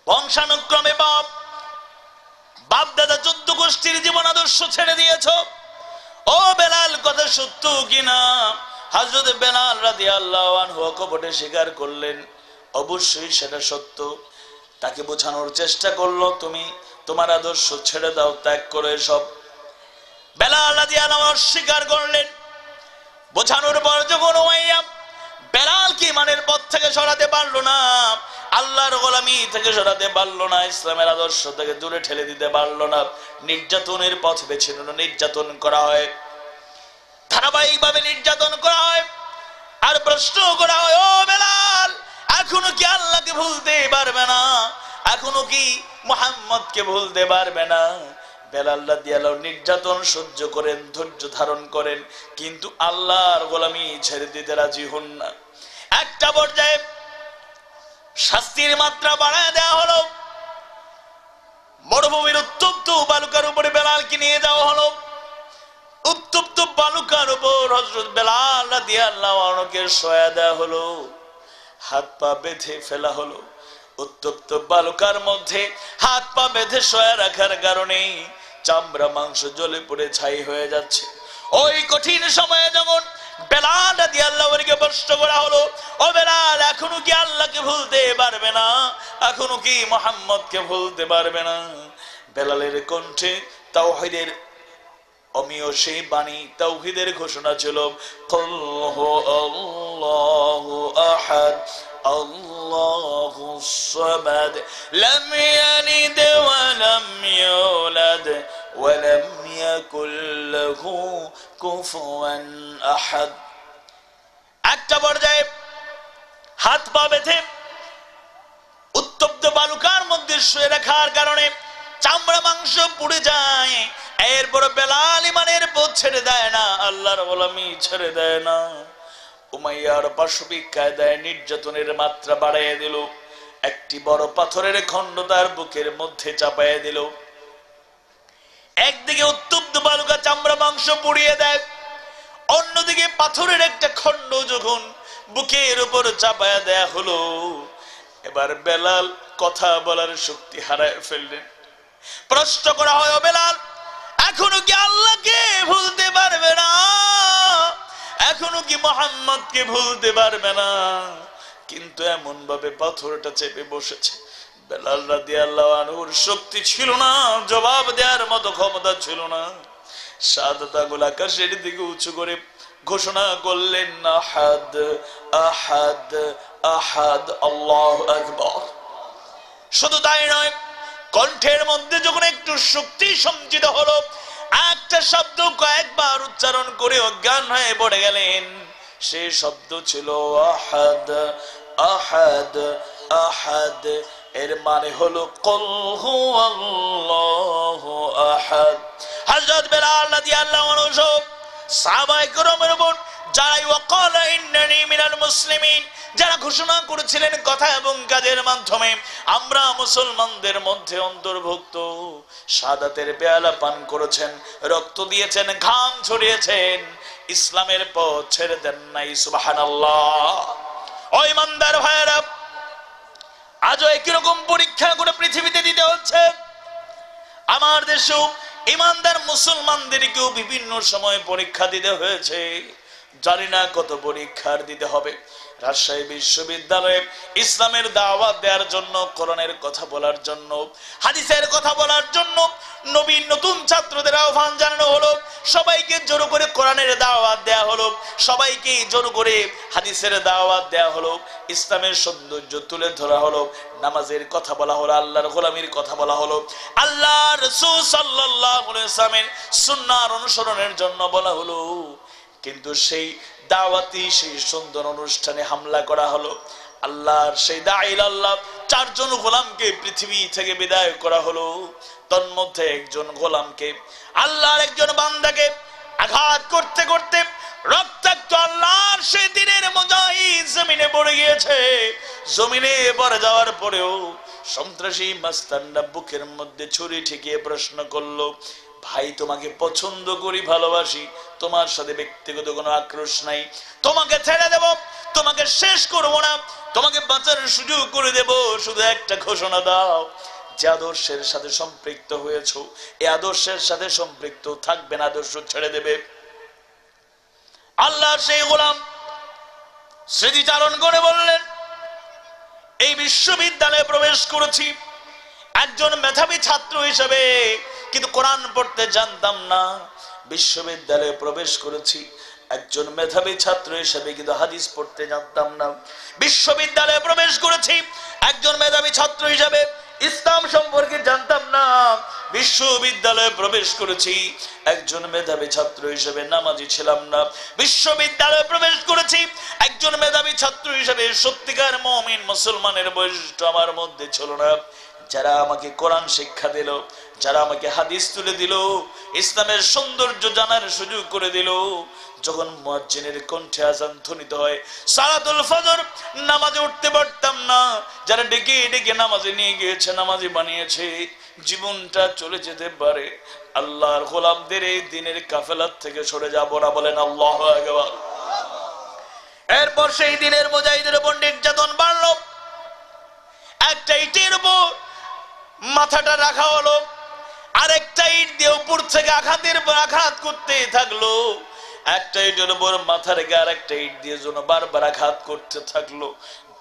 বংশানুক্রমে বাপ দাদা 14 গোষ্ঠীর জীবন আদর্শ ছেড়ে দিয়েছো। ও বেলাল, কথা সত্য কিনা? হযরত বেলাল রাদিয়াল্লাহু আনহু কপটে স্বীকার করলেন, অবশ্যই সেটা সত্য। তাকে বোঝানোর চেষ্টা করলো, তুমি তোমার আদর্শ ছেড়ে দাও, ত্যাগ করো এসব। বেলাল রাদিয়াল্লাহু আনহু অস্বীকার করলেন। বোঝানোর পর যখন উমাইয়া বেলালকে ইমানের পথ থেকে সরাতে পারলো না, আল্লাহর গোলামি থেকে সরাতে পারলো না, ইসলামের আদর্শ থেকে দূরে ঠেলে দিতে পারলো না, নির্যাতনের পথ বেছে নিল। নির্যাতন করা হয়, ধারাবাহিকভাবে নির্যাতন করা হয়, আর প্রশ্ন করা হয়, ও বেলাল, এখনো কি আল্লাহকে ভুলতে পারবে না? এখনো কি মুহাম্মদকে ভুলতে পারবে না? বেলাল রাদিয়াল্লাহু নির্যাতন সহ্য করেন, ধৈর্য ধারণ করেন, কিন্তু আল্লাহর গোলামি ছেড়ে দিতে রাজি হন না। একটা পর্যায়ে শাস্তির মাত্রা বাড়ায় দেওয়া হলো। মরুভূমির উত্তপ্ত বালুকার উপরে বেলালকে নিয়ে যাওয়া হলো। উত্তপ্ত বালুকার উপর হযরত বেলাল রাদিয়াল্লাহু আনহুকে শোয়া দেওয়া হলো, হাত পা বেঁধে ফেলা হলো। উত্তপ্ত বালুকার মধ্যে হাত পা বেঁধে শোয়া রাখার কারণে চামড়া মাংস জ্বলে পড়ে ছাই হয়ে যাচ্ছে। ওই কঠিন সময়ে যখন বেলাল রাদিয়াল্লাহু আনহুকে প্রশ্ন করা হলো, ও বেলাল, এখনো কি আল্লাহকে ভুলতে পারবে না? এখনো কি মুহাম্মদকে ভুলতে পারবে না? বেলালের কণ্ঠে তাওহীদের অমিয় সেই বাণী, তাওহীদের ঘোষণা ছিল, কুল হু আল্লাহু আহাদ আল্লাহুস সামাদ লাম ইয়ালিদ ওয়া লাম ইউলাদ ওয়া লাম ইয়াকুল লাহু কুফুয়ান আহাদ। একটা পর্যায়ে হাত পা বেঁধে উত্তপ্ত বালুকার মধ্যে শুয়ে রাখার কারণে চামড়া মাংস পুড়ে যায়। এরপর বেলাল ইমানের পথ ছেড়ে দেয় না, আল্লাহর গোলামি ছেড়ে দেয় না। উমাইয়ার পাশবিক কায়দায় নির্যাতনের মাত্রা বাড়াইয়া দিল। একটি বড় পাথরের খণ্ড তার বুকের মধ্যে চাপাইয়া দিল। একদিকে উত্তপ্ত বালুকা চামড়া মাংস পুড়িয়ে দেয়, অন্যদিকে পাথরের একটা খণ্ড যখন বুকের উপর চাপাইয়া দেয়া হলো, এবার বেলাল কথা বলার শক্তি হারায় ফেললেন। প্রশ্ন করা হয়, ও বেলাল, এখনো কি আল্লাহকে ভুলতে পারবে না? এখনো কি মুহাম্মদকে ভুলতে পারবে না? কিন্তু এমন ভাবে পাথরটা চেপে বসেছে, বেলাল রাদিয়াল্লাহু আনহুর শক্তি ছিল না, জবাব দেওয়ার মতো ক্ষমতা ছিল না। শাহাদাত আঙ্গুল আকাশের দিকে উঁচু করে ঘোষণা করলেন, আহাদ আহাদ আহাদ আল্লাহু আকবার। শুধু তাই নয়, কণ্ঠের মধ্যে যখন একটু শক্তি সঞ্চিত হলো, একটা শব্দ কয়েকবার উচ্চারণ করে অজ্ঞান হয়ে পড়ে গেলেন। সেই শব্দ ছিল আহাদ আহাদ আহাদ। এর মানে হলো কুল হু আল্লাহু আহাদ। হযরত বেলাল রাদিয়াল্লাহু আনহু সাহাবায়ে কেরামের উপর যারা ওয়াকালা ইন্নানি মিনাল মুসলিমিন, যারা ঘোষণা করেছিলেন কথা এবং কাজের মাধ্যমে আমরা মুসলমানদের মধ্যে অন্তর্ভুক্ত, শাহাদাতের পেয়ালা পান করেছেন, রক্ত দিয়েছেন, ঘাম ছড়িয়েছেন, ইসলামের পথ ছেড়ে দেন নাই। সুবহানাল্লাহ। ও ইমানদার ভাইরা, আজও একই রকম পরীক্ষা করে পৃথিবীতে দিতে হচ্ছে। আমার দেশেও ইমানদার মুসলমানদেরকেও বিভিন্ন সময় পরীক্ষা দিতে হয়েছে। জানি না কত পরীক্ষার দিতে হবে। রাজশাহী বিশ্ববিদ্যালয়ে ইসলামের দাওয়াত দেওয়ার জন্য, কোরআনের কথা বলার জন্য, হাদিসের কথা বলার জন্য নবীন নতুন ছাত্রদের আহ্বান জানানো হলো। সবাইকে জোর করে কোরআনের দাওয়াত দেয়া হলো, সবাইকে জোর করে হাদিসের দাওয়াত দেয়া হলো, ইসলামের সৌন্দর্য তুলে ধরা হলো, নামাজের কথা বলা হলো, আল্লাহর গোলামির কথা বলা হলো, আল্লাহ রাসূল সাল্লাল্লাহু আলাইহি ওয়াসাল্লামের সুন্নাহর অনুসরণের জন্য বলা হলো। কিন্তু সেই দাওয়াতি, সেই সুন্দর অনুষ্ঠানে হামলা করা হলো। আল্লাহর সেই দাঈল আল্লাহ 4 জন গোলামকে পৃথিবী থেকে বিদায় করা হলো। তন্মধ্যে একজন গোলামকে, আল্লাহর একজন বান্দাকে আঘাত করতে করতে রক্তাক্ত আল্লাহর সেই দিনের মুজাহিদ জমিনে পড়ে গিয়েছে। জমিনে পড়ে যাওয়ার পরেও সন্ত্রাসী মাস্তানরা বুকের মধ্যে ছুরি ঠেকিয়ে প্রশ্ন করলো, ভাই, তোমাকে পছন্দ করি, ভালোবাসি, তোমার সাথে ব্যক্তিগত কোনো আক্রোশ নাই, তোমাকে ছেড়ে দেব, তোমাকে শেষ করবো না, তোমাকে বাঁচার সুযোগ করে দেব, শুধু একটা ঘোষণা দাও, যে আদর্শের সাথে সম্পৃক্ত হয়েছো এই আদর্শের সাথে সম্পৃক্ত থাকবে না, আদর্শ ছেড়ে দেবে। আল্লাহ সেই গোলাম স্মৃতিচারণ করে বললেন, এই বিশ্ববিদ্যালয়ে প্রবেশ করেছি, একজন মেধাবী ছাত্র হিসেবে কিন্তু কোরআন পড়তে জানতাম না। বিশ্ববিদ্যালয়ে প্রবেশ করেছি একজন মেধাবী ছাত্র হিসেবে, কিন্তু হাদিস পড়তে জানতাম না। বিশ্ববিদ্যালয়ে প্রবেশ করেছি একজন মেধাবী ছাত্র হিসেবে, ইসলাম সম্পর্কে জানতাম না। বিশ্ববিদ্যালয়ে প্রবেশ করেছি একজন মেধাবী ছাত্র হিসেবে, নামাজি ছিলাম না। বিশ্ববিদ্যালয়ে প্রবেশ করেছি একজন মেধাবী ছাত্র হিসেবে, সত্যিকার মুমিন মুসলমানের বৈশিষ্ট্য আমার মধ্যে ছিল না। যারা আমাকে কোরআন শিক্ষা দিল, যারা আমাকে হাদিস তুলে দিল, ইসলামের সৌন্দর্য জানার সুযোগ করে দিল, যখন মুয়াজ্জিনের কণ্ঠে আযান ধ্বনিত হয়, সালাতুল ফজর নামাজে উঠতে পারতাম না। যারা ডেকে ডেকে নামাজে নিয়ে গিয়েছে, নামাজি বানিয়েছে, জীবনটা চলে যেতে পারে আল্লাহর গোলামদের এই দিনের কাফেলার থেকে সরে যাবো না, বলেন আল্লাহু আকবার। এরপর সেই দিনের মুজাহিদের উপর নির্যাতন বাড়লো। একটা ইটের উপর মাথাটা রাখা হলো, আরেকটা ইট দিয়ে উপর থেকে আঘাতের পর আঘাত করতে থাকলো। একটা ইটের উপর মাথা রেখে আরেকটা ইট দিয়ে যেন বারবার আঘাত করতে থাকলো।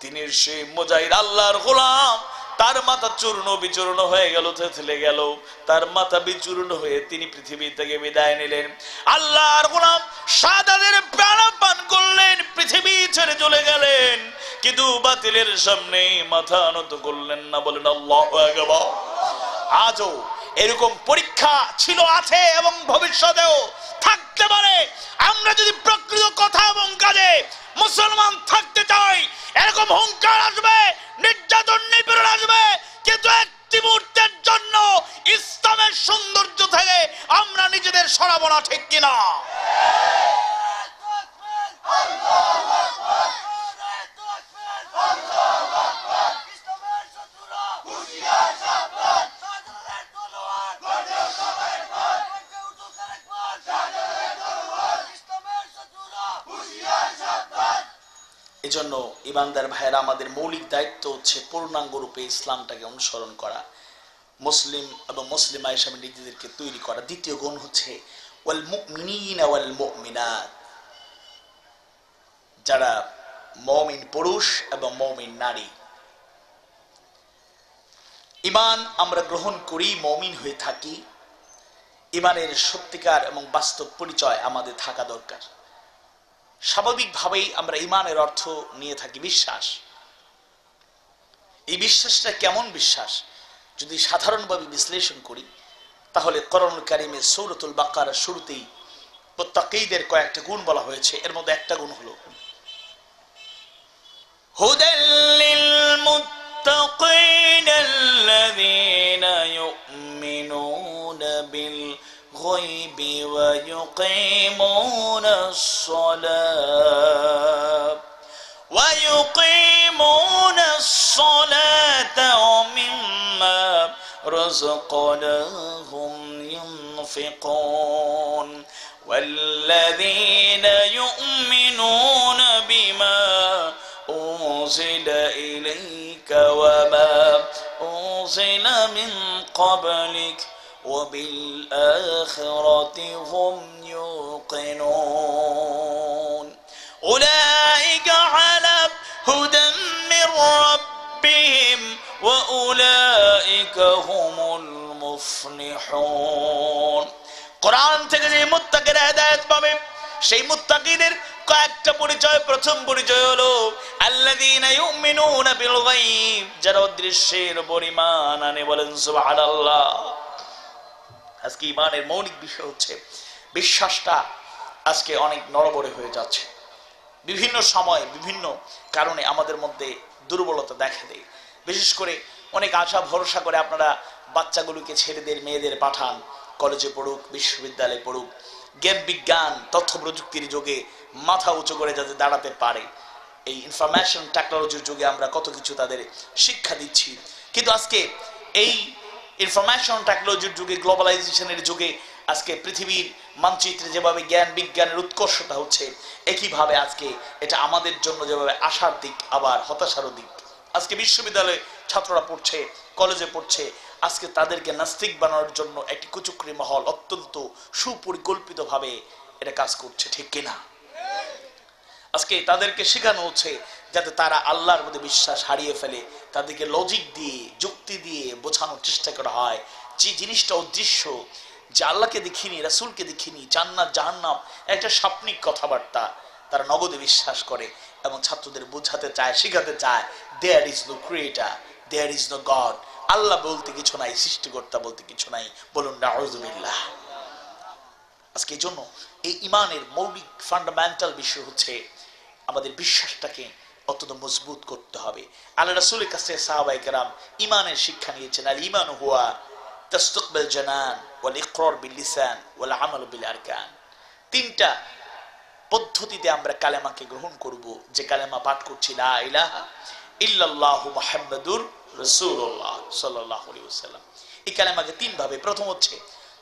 দিনের সেই মুজাহিদ আল্লাহর গোলাম, তার মাথা চূর্ণ বিচূর্ণ হয়ে গেল, থেতলে গেল। তার মাথা বিচূর্ণ হয়ে তিনি পৃথিবী থেকে বিদায় নিলেন। আল্লাহর গোলাম শাহাদাতের প্রাণ পান করলেন, পৃথিবী ছেড়ে চলে গেলেন, কিন্তু বাতিলের সামনে মাথা নত করলেন না, বলেন আল্লাহু আকবার। আজও এরকম পরীক্ষা ছিল, আছে এবং ভবিষ্যতেও থাকতে পারে। আমরা যদি প্রকৃত কথা এবং কাজে মুসলমান থাকতে চাই, এরকম হুঙ্কার আসবে, নির্যাতন নিপীড়ন আসবে, কিন্তু একটি মুহূর্তের জন্য ইসলামের সৌন্দর্য থেকে আমরা নিজেদের সরাবো না, ঠিক কিনা? এজন্য ইমানদার ভাইয়েরা, আমাদের মৌলিক দায়িত্ব হচ্ছে পূর্ণাঙ্গ রূপে ইসলামটাকে অনুসরণ করা, মুসলিম এবং মুসলিমা হিসেবে নিজেদেরকে তৈরি করা। দ্বিতীয় গুণ হচ্ছে ওয়াল মুমিনিনা ওয়াল মুমিনাত, যারা মুমিন পুরুষ এবং মুমিন নারী। ঈমান আমরা গ্রহণ করি, মুমিন হয়ে থাকি, ঈমানের সত্যিকার এবং বাস্তব পরিচয় আমাদের থাকা দরকার। স্বাভাবিকভাবেই আমরা ঈমানের অর্থ নিয়ে থাকি বিশ্বাস। এই বিশ্বাসটা কেমন বিশ্বাস যদি সাধারণভাবে বিশ্লেষণ করি, তাহলে কোরআনুল কারীমের সূরাতুল বাকারার শুরুতেই মুত্তাকীদের কয়েকটা গুণ বলা হয়েছে। এর মধ্যে একটা গুণ হলো হুদাল লিল মুত্তাকিনা আল্লাযীনা ইউমিনুনা বিল الغيب ويقيمون الصلاة ومما رزقناهم ينفقون والذين يؤمنون بما أنزل إليك وما أنزل من قبلك وبالآخرة هم يوقنون أولئك على هدى من ربهم وأولئك هم المفلحون। কোরআন থেকে যে মুত্তাকিরা হেদায়েত পাবে, সেই মুত্তাকিদের কয়েকটা পরিচয়। প্রথম পরিচয় হলো আল্লাযীনা ইউমিনুনা বিল গায়ব, যারা অদৃশ্যের উপর ঈমান আনে, বলেন সুবহানাল্লাহ। আজকে ঈমানের মৌলিক বিষয় হচ্ছে বিশ্বাসটা আজকে অনেক নড়বড়ে হয়ে যাচ্ছে। বিভিন্ন সময় বিভিন্ন কারণে আমাদের মধ্যে দুর্বলতা দেখা দেয়। বিশেষ করে অনেক আশা ভরসা করে আপনারা বাচ্চাগুলোকে, ছেলেদের মেয়েদের পাঠান, কলেজে পড়ুক, বিশ্ববিদ্যালয়ে পড়ুক, জ্ঞান বিজ্ঞান তথ্য প্রযুক্তির যুগে মাথা উঁচু করে যাতে দাঁড়াতে পারে। এই ইনফরমেশন টেকনোলজির যুগে আমরা কত কিছু তাদের শিক্ষা দিচ্ছি, কিন্তু আজকে এই ইনফরমেশন টেকনোলজির যুগে, গ্লোবালাইজেশনের যুগে আজকে পৃথিবীর মানচিত্রে যেভাবে জ্ঞান বিজ্ঞানের উৎকর্ষতা হচ্ছে, একইভাবে আজকে এটা আমাদের জন্য যেভাবে আশার দিক আবার হতাশারও দিক। আজকে বিশ্ববিদ্যালয়ে ছাত্ররা পড়ছে, কলেজে পড়ছে, আজকে তাদেরকে নাস্তিক বানানোর জন্য একটি কুচক্রী মহল অত্যন্ত সুপরিকল্পিতভাবে এটা কাজ করছে, ঠিক কিনা? আজকে তাদেরকে শেখানো হচ্ছে যাতে তারা আল্লাহর মধ্যে বিশ্বাস হারিয়ে ফেলে, তাদেরকে লজিক দিয়ে যুক্তি দিয়ে বোঝানোর চেষ্টা করা হয় যে জিনিসটা উদ্দেশ্য যে আল্লাহকে দেখিনি, রাসূলকে দেখিনি, জান্নাত জাহান্নাম একটা স্বপ্নিক কথাবার্তা তারা নগদে বিশ্বাস করে এবং ছাত্রদের বোঝাতে চায়, শেখাতে চায় there is no creator, there is no god, Allah বলতে কিছু নাই, সৃষ্টিকর্তা বলতে কিছু নাই। বলুন নাউযুবিল্লাহ। আজকে এই জন্য এই ইমানের মৌলিক ফান্ডামেন্টাল বিষয় হচ্ছে আমাদের বিশ্বাসটাকে অত্যন্ত মজবুত করতে হবে। আল্লাহ রাসূলের কাছে সাহাবায়ে কেরাম ইমানের শিক্ষা নিয়েছেন। আল ঈমান হুয়া তাসদীক বিল জানান ওয়াল ইকরার বিল লিসান ওয়াল আমাল বিল আরকান। তিনটা পদ্ধতিতে আমরা কালেমাকে গ্রহণ করব। যে কালেমা পাঠ করছি লা ইলাহা ইল্লাল্লাহু মুহাম্মাদুর রাসূলুল্লাহ সাল্লাল্লাহু আলাইহি ওয়াসাল্লাম, এই কালেমাকে তিন ভাবে, প্রথম হচ্ছে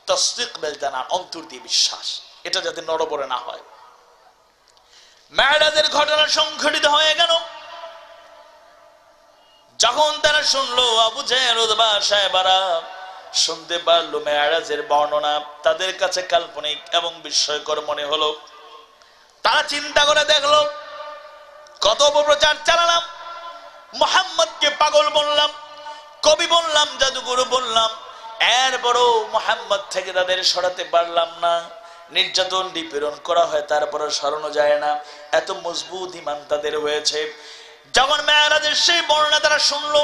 তাসদীক বিল জানান, অন্তর দিয়ে বিশ্বাস, এটা যাতে নড়বড়ে না হয়। মেরাজের ঘটনা সংঘটিত হয়ে গেল, যখন তারা শুনলো আবু জেহেল উতবা সাহেবারা শুনতে পারলো মেরাজের বর্ণনা তাদের কাছে কাল্পনিক এবং বিস্ময়কর মনে হলো। তারা চিন্তা করে দেখলো কত অপপ্রচার চালালাম, মুহাম্মদকে পাগল বললাম, কবি বললাম, জাদুগুরু বললাম, এরপরও মুহাম্মদ থেকে তাদের সরাতে পারলাম না। নির্যাতন নিপীড়ন করা হয় তারপরও সরানো যায় না, এত মজবুত ঈমান তাদের হয়েছে। যখন মেরাজের সেই বর্ণনা তারা শুনলো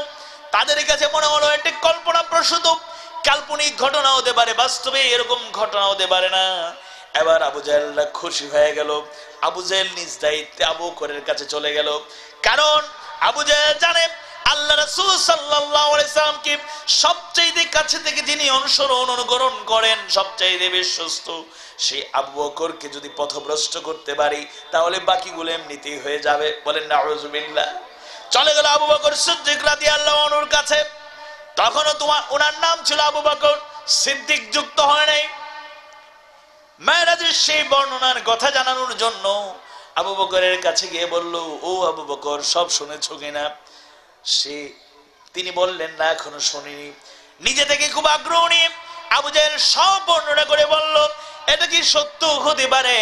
তাদের কাছে মনে হলো এটি কল্পনা প্রসূত, কাল্পনিক ঘটনা হতে পারে, বাস্তবে এরকম ঘটনা হতে পারে না। এবার আবু জেহেল খুশি হয়ে গেল। আবু জেহেল নিজ দায়িত্বে আবু বকরের কাছে চলে গেল, কারণ আবু জেহেল জানে আল্লাহ রাসূল সাল্লাল্লাহু আলাইহি সাল্লামকে সবচেয়ে কাছে থেকে যিনি অনুকরণ করেন, সবচেয়ে বিশ্বস্ত সেই আবু বকরকে যদি পথভ্রষ্ট করতে পারি তাহলে বাকিগুলো এমনিতেই হয়ে যাবে। বলেন নাউযুবিল্লাহ। চলে গেল আবু বকর সিদ্দিক রাদিয়াল্লাহু আনহুর কাছে। তখনও ওনার নাম ছিল আবু বকর সিদ্দিক, যুক্ত হয় নাই। মেরাজের সেই বর্ণনার কথা জানানোর জন্য আবু বকরের কাছে গিয়ে বলল, ও আবু বকর, সব শুনেছো কিনা? তিনি বললেন, না, এখনো শুনিনি। নিজে থেকে খুব আগ্রহ নিয়ে আবু জেহেল সব বর্ণনা করে বলল, এটা কি সত্য হতে পারে?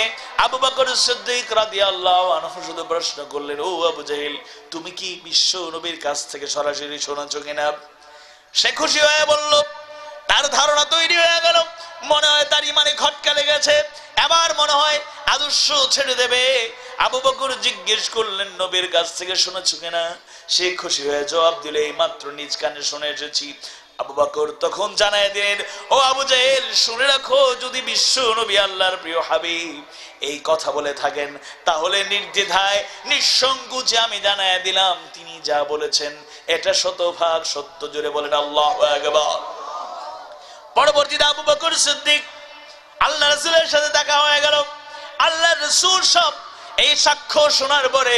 আবু বকর সিদ্দিক রাদিয়াল্লাহু আনহু শুধু প্রশ্ন করলেন, ও আবু জেহেল, তুমি কি বিশ্ব নবীর কাছ থেকে সরাসরি শোনাছো কিনা? সে খুশি হয়ে বলল, তার ধারণা তৈরি হয়ে গেল, মনে হয় তার ইমানে খটকা লেগেছে, এবার মনে হয় আদর্শ ছেড়ে দেবে। আবু বকর জিজ্ঞেস করলেন, নবীর কাছ থেকে শুনেছো কিনা? সে খুশি হয়ে জবাব দিলে, এই মাত্র নিজ কানে শুনে এসেছি। আবু বকর তখন জানায় দিলেন, ও আবু জেহেল, শুনে রাখো, যদি বিশ্ব নবী আল্লাহর প্রিয় হাবিব এই কথা বলে থাকেন তাহলে নির্দ্বিধায় নিঃসংকোচে আমি জানায় দিলাম তিনি যা বলেছেন এটা শতভাগ সত্য। জোরে বলেন আল্লাহু আকবার। পরবর্তীতে আবু বকর সিদ্দিক আল্লাহ রাসূলের সাথে দেখা হয়ে গেল। আল্লাহ রাসূল সব এই সাক্ষ্য শোনার পরে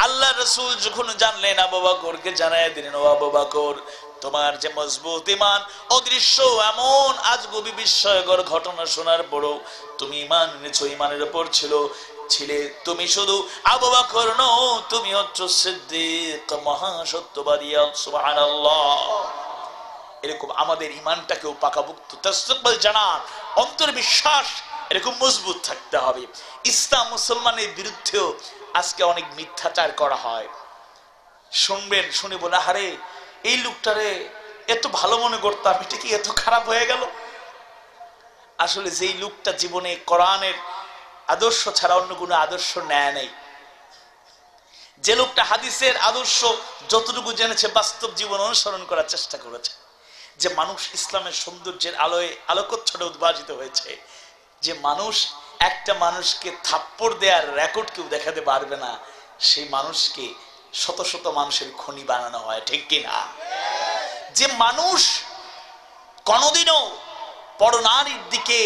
আল্লাহ রাসূল যখন জানলেন, আবু বকরকে জানায় দিলেন, ও আবু বকর, তোমার যে মজবুত ঈমান, অদৃশ্য এমন আজগুবি বিস্ময়কর ঘটনা শোনার পরও তুমি ঈমান এনেছো, ঈমানের উপর ছিলে তুমি শুধু আবু বকর নও, তুমি হচ্ছো সিদ্দিক, মহাসত্যবাদী। সুবহানাল্লাহ। এরকম আমাদের ঈমানটাকেও পাকাপোক্ত তাসদীক বিল জানান, অন্তর বিশ্বাস এরকম মজবুত থাকতে হবে। ইসলাম মুসলমানের বিরুদ্ধেও আজকে অনেক মিথ্যাচার করা হয়। শুনবেন, শুনে বলে, আরে এই লোকটারে এত ভালো মনে করতাম, এটা কি এত খারাপ হয়ে গেল? আসলে যেই লোকটা জীবনে কোরআনের আদর্শ ছাড়া অন্য কোনো আদর্শ নেয় নাই, যে লোকটা হাদিসের আদর্শ যতটুকু জেনেছে বাস্তব জীবন অনুসরণ করার চেষ্টা করেছে, যে মানুষ ইসলামের সৌন্দর্যের আলোয় আলোকচ্ছটা উদ্ভাসিত হয়েছে, যে মানুষ একটা মানুষকে থাপ্পড় দেওয়ার রেকর্ড কেউ দেখাতে পারবে না, সেই মানুষকে শত শত মানুষের খনি বানানো হয়, ঠিক কিনা? যে মানুষ কোনোদিনও পরনারীর দিকে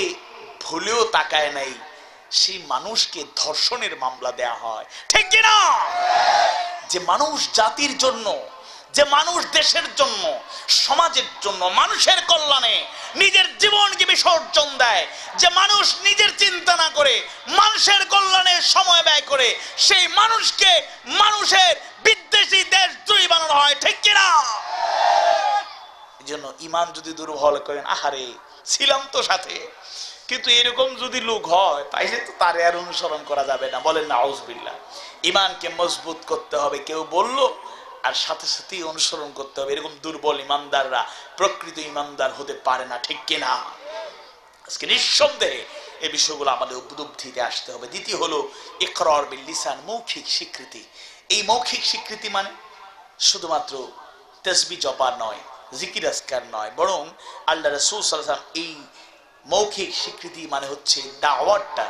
ভুলেও তাকায় নাই, সেই মানুষকে ধর্ষণের মামলা দেয়া হয়, ঠিক কিনা? যে মানুষ জাতির জন্য, যে মানুষ দেশের জন্য, সমাজের জন্য, মানুষের কল্যাণে নিজের জীবনকে বিসর্জন দেয়, যে মানুষ নিজের চিন্তা না করে মানুষের কল্যাণে সময় ব্যয় করে, সেই মানুষকে মানুষের বিদ্বেষী দেশদ্রোহী বানানো হয়, ঠিক কিনা? এই জন্য ঈমান যদি দুর্বল করেন, আহারে ছিলাম তো সাথে, কিন্তু এরকম যদি লোক হয় তাইলে তো তার আর অনুসরণ করা যাবে না। বলেন নাউযুবিল্লাহ। ঈমানকে মজবুত করতে হবে। কেউ বলল আর সাথে সাথেই অনুসরণ করতে হবে। এরকম দুর্বল ইমানদাররা প্রকৃত ইমানদার হতে পারে না, ঠিক কিনা? আজকে নিঃসন্দেহে এই বিষয়গুলো আমাদের উপলব্ধিতে আসতে হবে। দ্বিতীয় হলো ইকরার বিল লিসান, মৌখিক স্বীকৃতি। এই মৌখিক স্বীকৃতি মানে শুধুমাত্র তাসবিহ জপা নয়, জিকির আজকার নয়, বরং আল্লাহ রাসূল সাল্লাল্লাহু আলাইহি ওয়াসাল্লাম এই মৌখিক স্বীকৃতি মানে হচ্ছে দাওয়াতটা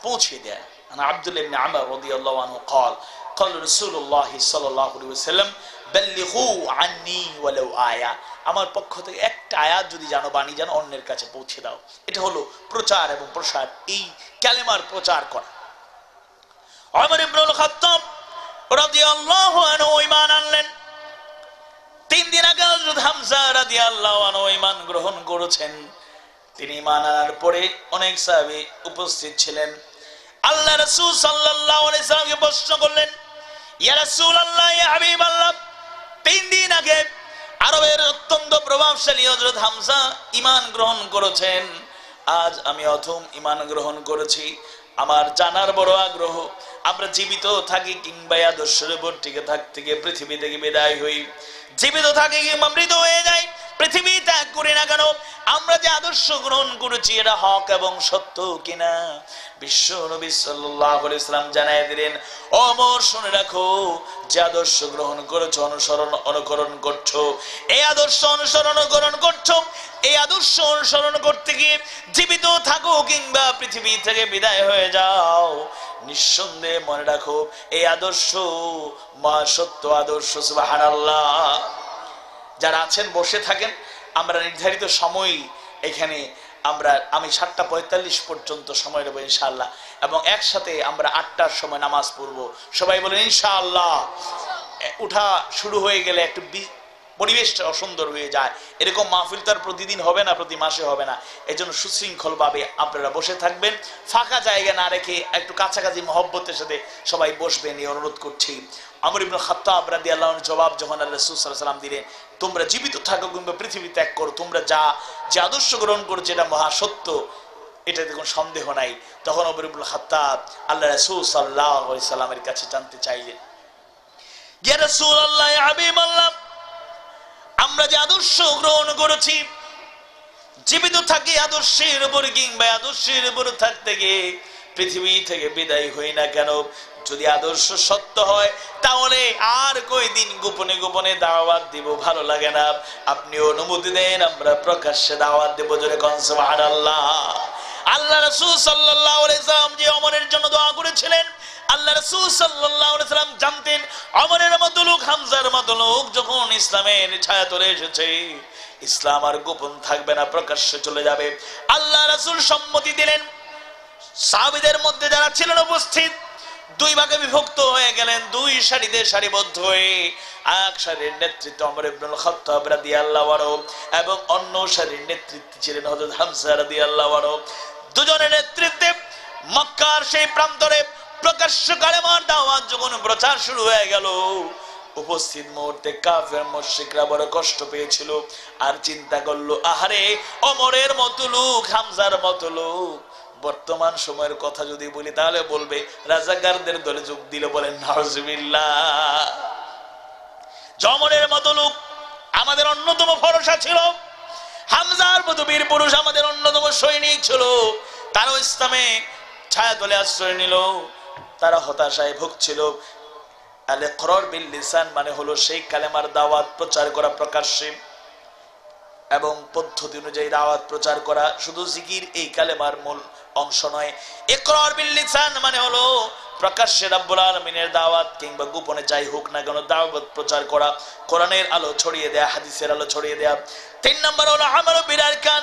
পৌঁছে দেয়। আব্দুল্লাহ ইবনে আমর রাদিয়াল্লাহু আনহু قال قال رسول الله صلى الله عليه وسلم بلغوا عني ولو آية, আমার পক্ষ থেকে একটা আয়াত যদি জানো, বাণী জানো, অন্যের কাছে পৌঁছে দাও। এটা হলো প্রচার এবং প্রসার, এই কালেমার প্রচার করা। ওমর ইবনুল খাত্তাব রাদিয়াল্লাহু আনহু ঈমান আনলেন। 3 দিন আগে হযরত হামজা রাদিয়াল্লাহু আনহু ঈমান গ্রহণ করেছেন। তিনি ঈমান আনার পরে অনেক সাহাবী উপস্থিত ছিলেন। আল্লাহ রাসূল সাল্লাল্লাহু আলাইহি সাল্লামকে প্রশ্ন করলেন, ইয়া রাসূলুল্লাহ, ইয়া হাবিবাল্লাহ, 3 দিন আগে আরবের অত্যন্ত প্রভাবশালী হযরত হামজা ঈমান গ্রহণ করেছেন, আজ আমি অথম ঈমান গ্রহণ করেছি। আমার জানার বড় আগ্রহ, আমরা জীবিত থাকি কিংবা আদর্শের উপর টিকে থাকতে গিয়ে পৃথিবী থেকে বিদায় হই, জীবিত থাকি কিংবা মৃত হয়ে যাই, পৃথিবী ত্যাগ করি না কেন, আমরা যে আদর্শ গ্রহণ করেছি এটা হক এবং সত্য কিনা? বিশ্ব নবী সাল্লাল্লাহু আলাইহি ওয়াসাল্লাম জানায় দিলেন, ওমর শুনে রাখো, যে আদর্শ গ্রহণ করেছো, অনুকরণ করছো, এই আদর্শ অনুকরণ করছো, এই আদর্শ অনুসরণ করতে গিয়ে জীবিত থাকো কিংবা পৃথিবী থেকে বিদায় হয়ে যাও, নিঃসন্দেহে মনে রাখো এই আদর্শ মহা সত্য আদর্শ। সুবহানাল্লাহ। যারা আছেন বসে থাকেন, আমরা নির্ধারিত সময় এখানে আমি 7:45 পর্যন্ত সময় নেব ইনশাআল্লাহ, এবং একসাথে আমরা 8টার সময় নামাজ পড়ব। সবাই বলেন ইনশাআল্লাহ। উঠা শুরু হয়ে গেলে একটু পরিবেশটা অসুন্দর হয়ে যায়। এরকম মাহফিল তো আর প্রতিদিন হবে না, প্রতি মাসে হবে না। এই জন্য সুশৃঙ্খল ভাবে আপনারা বসে থাকবেন, ফাঁকা জায়গা না রেখে একটু কাছাকাছি মহব্বতের সাথে সবাই বসবেন, এই অনুরোধ করছি। ওমর ইবনুল খাত্তাব রাদিয়াল্লাহু আনহু জবাব যখন আল্লাহ রাসূল সাল্লাল্লাহু আলাইহি ওয়াসাল্লাম দিলেন, তোমরা জীবিত থাকো কিংবা পৃথিবী ত্যাগ করো, তোমরা যে আদর্শ গ্রহণ করো যেটা মহা সত্য, এটাতে কোনো সন্দেহ নাই। তখন ওমর ইবনুল খাত্তাব আল্লাহ রাসূল সাল্লাল্লাহু আলাইহি ওয়াসাল্লামের কাছে জানতে চাইলেন, ইয়া রাসূলুল্লাহ, ইয়া হাবিবাল্লাহ, আমরা যে আদর্শ গ্রহণ করেছি, জীবিত থাকি আদর্শের উপর কিংবা আদর্শের উপর থাকতে গিয়ে পৃথিবী থেকে বিদায় হই না কেন, যদি আদর্শ সত্য হয় তাহলে আর কয়দিন গোপনে গোপনে দাওয়াত দিব, ভালো লাগে না, আপনি অনুমতি দেন আমরা প্রকাশ্যে দাওয়াত দেব। জোরে কোন সুবহানাল্লাহ। আল্লাহ রাসূল সাল্লাল্লাহু আলাইহি সাল্লাম যে ওমরের জন্য দোয়া করেছিলেন, আল্লাহ রাসূল সাল্লাল্লাহু আলাইহি সাল্লাম জানতেন ওমরের মতো লোক, হামজার মতো লোক যখন ইসলামের ছায়া তলে এসেছে, ইসলাম আর গোপন থাকবে না, প্রকাশ্যে চলে যাবে। আল্লাহ রাসূল সম্মতি দিলেন। সাহাবীদের মধ্যে যারা ছিলেন উপস্থিত 2 ভাগে বিভক্ত হয়ে গেলেন, 2 সারিতে সারিবদ্ধ হয়ে এক সারির নেতৃত্বে ওমর ইবনুল খাত্তাব রাদিয়াল্লাহু আনহু এবং অন্য সারির নেতৃত্বে ছিলেন হযরত হামজা রাদিয়াল্লাহু আনহু। দুজনের নেতৃত্বে মক্কার সেই প্রান্তরে প্রকাশ্য কালেমার দাওয়াত যখন প্রচার শুরু হয়ে গেল, উপস্থিত মুহূর্তে কাফের মুশরিকরা বড় কষ্ট পেয়েছিল, আর চিন্তা করলো, আহারে ওমরের মতো লোক, হামজার মতো লোক, বর্তমান সময়ের কথা যদি বলি তাহলে বলবে রাজাকারদের দলে যোগ দিল। বলেন নাউজুবিল্লাহ। ওমরের মতো লোক আমাদের অন্যতম ভরসা ছিল, হামজার মতো বীর পুরুষ আমাদের অন্যতম সৈনিক ছিল, তারাও ইসলামে ছায়া তলে আশ্রয় নিল, তারা হতাশায় ভুগছিল। আল ইকরার বিল লিসান মানে হলো সেই কালেমার দাওয়াত প্রচার করা প্রকাশ্যে এবং পদ্ধতি অনুযায়ী দাওয়াত প্রচার করা। শুধু জিকির এই কালেমার মূল অংশ নয়। ইকরার বিল লিসান মানে হলো প্রকাশ্যে রব্বুল আলামিনের দাওয়াত কিংবা গোপনে যাই হোক না কেন দাওয়াত প্রচার করা, কোরআনের আলো ছড়িয়ে দেয়া, হাদিসের আলো ছড়িয়ে দেয়া। 3 নম্বর হলো আমাল বিল আরকান,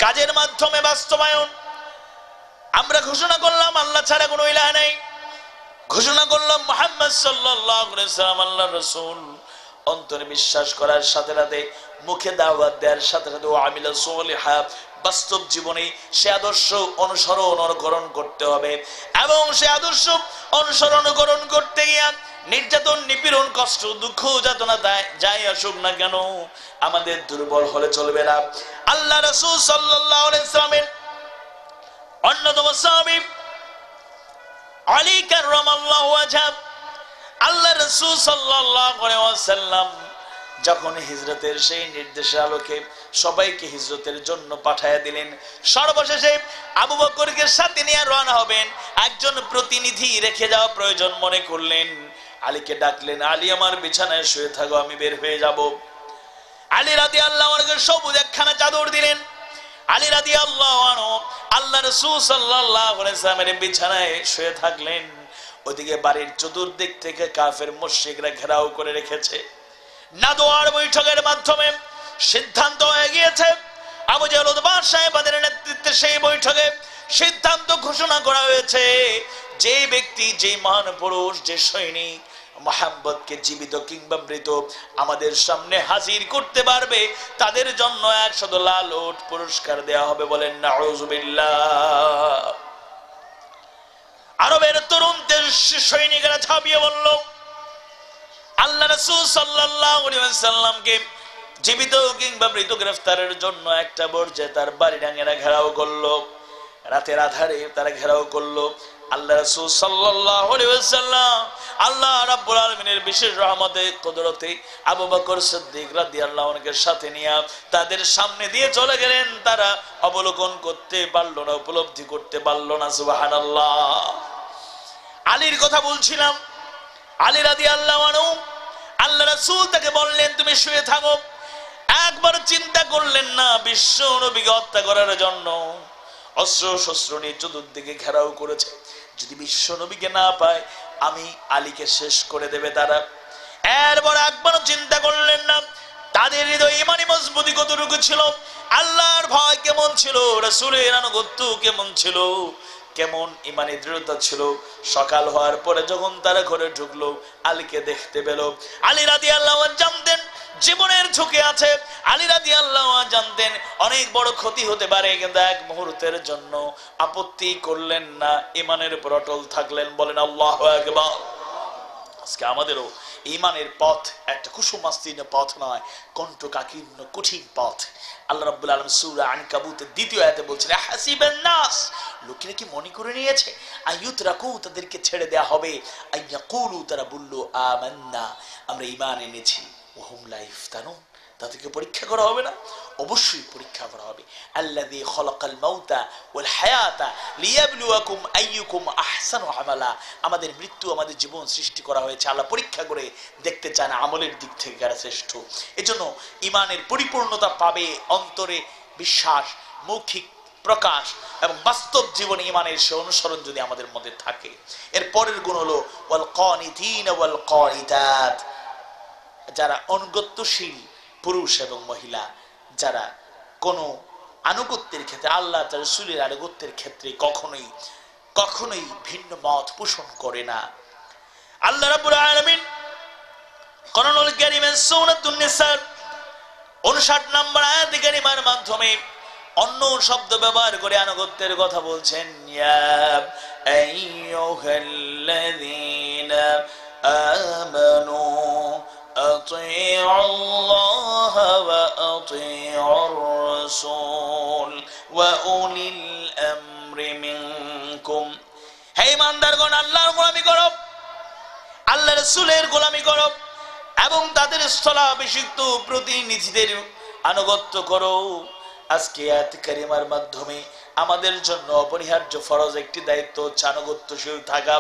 কাজের মাধ্যমে বাস্তবায়ন। আমরা ঘোষণা করলাম আল্লাহ ছাড়া কোনো ইলাহ নেই, ঘোষণা করলাম মুহাম্মদ সাল্লাল্লাহু আলাইহি ওয়াসাল্লাম আল্লাহর রাসূল, অন্তরে বিশ্বাস করার সাথে সাথে, মুখে দাওয়াত দেওয়ার সাথে সাথে ওয়ামিলা সলিহা, বাস্তব জীবনে সে আদর্শ অনুকরণ করতে হবে। এবং সে আদর্শ অনুকরণ করতে গিয়ে নির্যাতন, নিপীড়ন, কষ্ট, দুঃখ, যাতনা যাই আসুক না কেন আমাদের দুর্বল হলে চলবে না। আল্লাহ রাসূল সাল্লাল্লাহু আলাইহি ওয়াসাল্লামের অন্যতম সাহাবী আলী কাররামাল্লাহু ওয়াজহা, আল্লাহ রাসূল সাল্লাল্লাহু আলাইহি ওয়াসাল্লাম যখন হিজরতের সেই নির্দেশের আলোকে সবাইকে হিজরতের জন্য পাঠায়া দিলেন, সর্বশেষে আবু বকরকে সাথে নিয়ে রওনা হবেন, একজন প্রতিনিধি রেখে যাওয়া প্রয়োজন মনে করলেন। আলীকে ডাকলেন, আলী আমার বিছানায় শুয়ে থাকো, আমি বের হয়ে যাব। আলী রাদিয়াল্লাহু আনহু সবুজ একখানা চাদর দিলেন। আলী রাদিয়াল্লাহু আনহু আল্লাহ রাসূল সাল্লাল্লাহু আলাইহি ওয়াসাল্লামের বিছানায় শুয়ে থাকলেন। ওদিকে বাড়ির চতুর্দিক থেকে কাফের মুশরিকরা ঘেরাও করে রেখেছে। নাদোয়ার বৈঠকের মাধ্যমে সিদ্ধান্ত হয়ে গিয়েছে, আবু জাহল উতবা সাহেবদের নেতৃত্বে সেই বৈঠকে সিদ্ধান্ত ঘোষণা করা হয়েছে, যে ব্যক্তি, যে মহান পুরুষ, যে সৈনিক মুহাম্মদকে জীবিত কিংবা মৃত আমাদের সামনে হাজির করতে পারবে, তাদের জন্য 100 লাল উট পুরস্কার দেওয়া হবে। বলেন নাউযুবিল্লাহ। আরবের তরুণ সৈনিকেরা ঝাঁপিয়ে বলল, আল্লাহ রাসূল সাল্লাল্লাহু আলাইহি ওয়াসাল্লামকে জীবিত কিংবা মৃত গ্রেফতারের জন্য একটা বর্জে তার বাড়ি ডাঙ্গেরা ঘেরাও করলো। রাতের আধারে তারা ঘেরাও করলো। আল্লাহ রাসূল সাল্লাল্লাহু আলাইহি ওয়াসাল্লাম আল্লাহ রাব্বুল আলামিনের বিশেষ রহমতে কুদরতে আবু বকর সিদ্দিক রাদিয়াল্লাহু আনহুকে সাথে নিয়ে তাদের সামনে দিয়ে চলে গেলেন। তারা অবলোকন করতে পারলো না, উপলব্ধি করতে পারলো না। সুবহানাল্লাহ। আলীর কথা বলছিলাম। আলী রাদিয়াল্লাহু আনহু আল্লাহ রাসূল তাকে বললেন, তুমি শুয়ে থাকো। একবার চিন্তা করলেন না বিশ্ব নবীকে হত্যা করার জন্য অস্ত্র শস্ত্র নিয়ে চতুর্দিকে ঘেরাও করেছে, যদি বিশ্ব নবীকে না পায় আমি আলীকে শেষ করে দেবে তারা। এরপর একবার চিন্তা করলেন না তাদের হৃদয় ইমানি মজবুতি কতটুকু ছিল, আল্লাহর ভয় কেমন ছিল, রাসূলের আনুগত্য কেমন ছিল, কেমন ইমানি দৃঢ়তা ছিল। সকাল হওয়ার পরে যখন তারা ঘরে ঢুকলো, আলীকে দেখতে পেল। আলী রাদিয়াল্লাহু আনহু জানতেন জীবনের ঝুঁকি আছে। আলী রাদিয়াল্লাহু আনহু জানতেন অনেক বড় ক্ষতি হতে পারে, কিন্তু এক মুহূর্তের জন্য আপত্তি করলেন না, ইমানের উপর অটল থাকলেন। বলেন আল্লাহু আকবার। আজকে আমাদেরও ইমানের পথ একটা কুসুমাস্তীর্ণ পথ নয়, কণ্ঠকাকীর্ণ কঠিন পথ। আল্লাহ রাব্বুল আলামিন সূরা আনকাবুতের 2য় আয়াতে বলছেন, হাসিবান নাস, লোকেরা কি মনে করে নিয়েছে আইয়ুতরাকু, তাদেরকে ছেড়ে দেয়া হবে, আইয়াকুলু, তারা বলল আমান্না, আমরা ঈমান এনেছি, ওহুম লা ইফতানুন, তাদেরকে পরীক্ষা করা হবে না? অবশ্যই পরীক্ষা করা হবে। আল্লাযী খালাকাল মাউতা ওয়াল হায়াতা লিয়াবলুয়াকুম আইয়ুকুম আহসানু আমালা, আমাদের মৃত্যু আমাদের জীবন সৃষ্টি করা হয়েছে আল্লাহ পরীক্ষা করে দেখতে চান আমলের দিক থেকে কারা শ্রেষ্ঠ। এজন্য ঈমানের পরিপূর্ণতা পাবে অন্তরে বিশ্বাস, মৌখিক প্রকাশ এবং বাস্তব জীবনে ঈমানের সে অনুসরণ যদি আমাদের মধ্যে থাকে। এর পরের গুণ হলো ওয়াল কানিতিন ওয়াল কানিতাত, যারা অনুগত্যশীল পুরুষ এবং মহিলা, যারা কোনো আনুগত্যের ক্ষেত্রে আল্লাহ তার রাসূলের আনুগত্যের ক্ষেত্রে কখনোই ভিন্ন মত পোষণ করে না। আল্লাহ রাব্বুল আলামিন কোরআনুল কারীমের সূরাতুন নিসা 59 নম্বর আয়াতে কারিমার মাধ্যমে অন্য শব্দ ব্যবহার করে আনুগত্যের কথা বলছেন। ইয়া আইয়ুহাল্লাযীনা আমানু أطيعوا الله وأطيعوا الرسول وأولي الأمر منكم, হে ইমানদারগণ আল্লাহর গোলামি করো, আল্লাহর রাসূলের গোলামি করো এবং তাদের স্থলাভিষিক্ত প্রতিনিধিদের আনুগত্য করো। আজকে আয়াত কারিমার মাধ্যমে আমাদের জন্য অপরিহার্য ফরজ একটি দায়িত্ব হচ্ছে আনুগত্যশীল থাকা,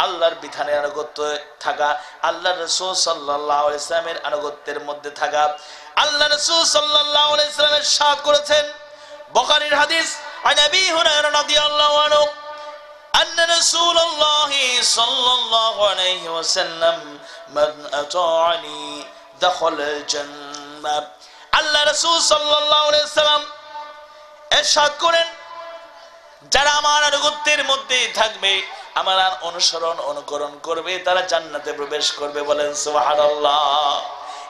আল্লাহর বিধানে আনুগত্য থাকা, আল্লাহর রাসূল সাল্লাল্লাহু আলাইহি ওয়াসাল্লামের আনুগত্যের মধ্যে থাকা। আল্লাহর রাসূল সাল্লাল্লাহু আলাইহি ওয়াসাল্লাম ইরশাদ করেছেন, বুখারীর হাদিস, আন আবী হুরায়রা রাদিয়াল্লাহু আনহু আন্না রাসূলুল্লাহ সাল্লাল্লাহু আলাইহি ওয়াসাল্লাম মান আতাআনি দাখালাল জান্নাহ। আল্লাহর রাসূল সাল্লাল্লাহু আলাইহি ওয়াসাল্লাম ইরশাদ করেন, যারা আমার আনুগত্যের মধ্যে থাকবে, আমার অনুকরণ করবে, তারা জান্নাতে প্রবেশ করবে। বলেন সুবহানাল্লাহ।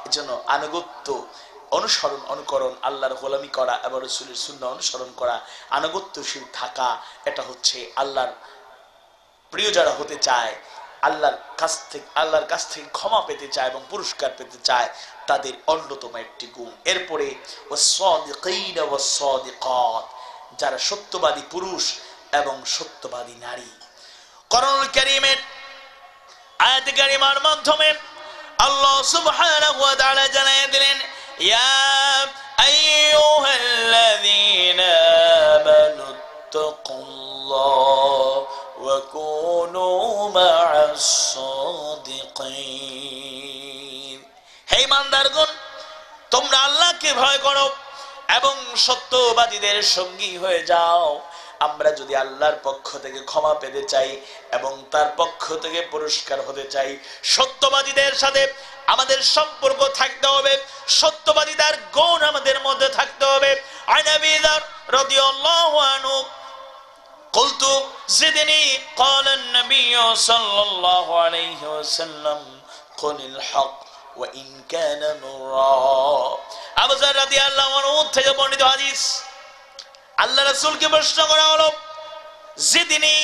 এজন্য আনুগত্য, অনুকরণ, আল্লাহর গোলামি করা এবং রাসূলের সুন্নাহ অনুসরণ করা, আনুগত্যশীল থাকা, এটা হচ্ছে আল্লাহর প্রিয় যারা হতে চায়, আল্লাহর কাছ থেকে ক্ষমা পেতে চায় এবং পুরস্কার পেতে চায়, তাদের অন্যতম একটি গুণ। এরপরে ওয়াস-সাদিকিনা ওয়াস-সাদিকাত, যারা সত্যবাদী পুরুষ এবং সত্যবাদী নারী। কোরআনুল কারীমের আয়াত কারিমার মাধ্যমে আল্লাহ সুবহানাহু ওয়া তাআলা জানিয়ে দিলেন, ইয়া আইয়ুহাল্লাযীনা আমানু তাকুল্লাহ ওয়া কুনু মা'আস সাদিকিন। হে ঈমানদারগণ, তোমরা আল্লাহকে ভয় করো এবং সত্যবাদীদের সঙ্গী হয়ে যাও। আমরা যদি আল্লাহর পক্ষ থেকে ক্ষমা পেতে চাই এবং তার পক্ষ থেকে পুরস্কার হতে চাই, সত্যবাদীদের সাথে আমাদের সম্পর্ক থাকতে হবে, সত্যবাদীদের গুণ আমাদের মধ্যে থাকতে হবে। আন আবী যার রাদিয়াল্লাহু আনহু قلت زدني قال النبي صلى الله عليه وسلم قل الحق وإن كان نورا। আবু যার রাদিয়াল্লাহু আনহু থেকে বর্ণিত হাদিস, আল্লাহ রাসূলকে প্রশ্ন করা হলো, জিদিনি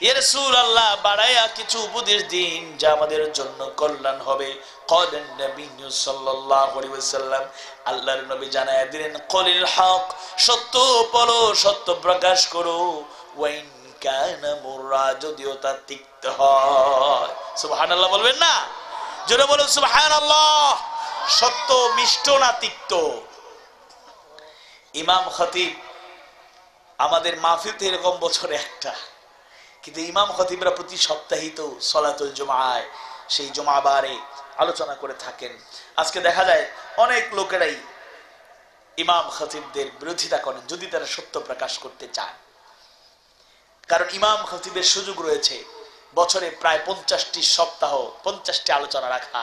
ইয়া রাসূলুল্লাহ, বাড়ায়া কিছু উপদেশ দিন যা আমাদের জন্য কল্যাণ হবে। ক্বালান নবী সাল্লাল্লাহু আলাইহি ওয়াসাল্লাম, আল্লাহর নবী জানায়া দিলেন, কুলিল হক, সত্য বলো, সত্য প্রকাশ করো, ওয়া ইন কানা মুররা, যদিও তা তিক্ত হয়। সুবহানাল্লাহ বলবেন না? জোরে বলুন সুবহানাল্লাহ। সত্য মিষ্ট না তিক্ত? ইমাম খতিব, আমাদের মাহফিল এরকম বছরে একটা, কিন্তু ইমাম খতিবরা প্রতি সপ্তাহে তো সলাতুল জুমায় সেই জুমাবারে আলোচনা করে থাকেন। আজকে দেখা যায় অনেক লোকেরাই ইমাম খতিবদের বিরোধিতা করেন যদি তারা সত্য প্রকাশ করতে চান। কারণ ইমাম খতিবের সুযোগ রয়েছে বছরে প্রায় 50টি সপ্তাহ, 50টি আলোচনা রাখা।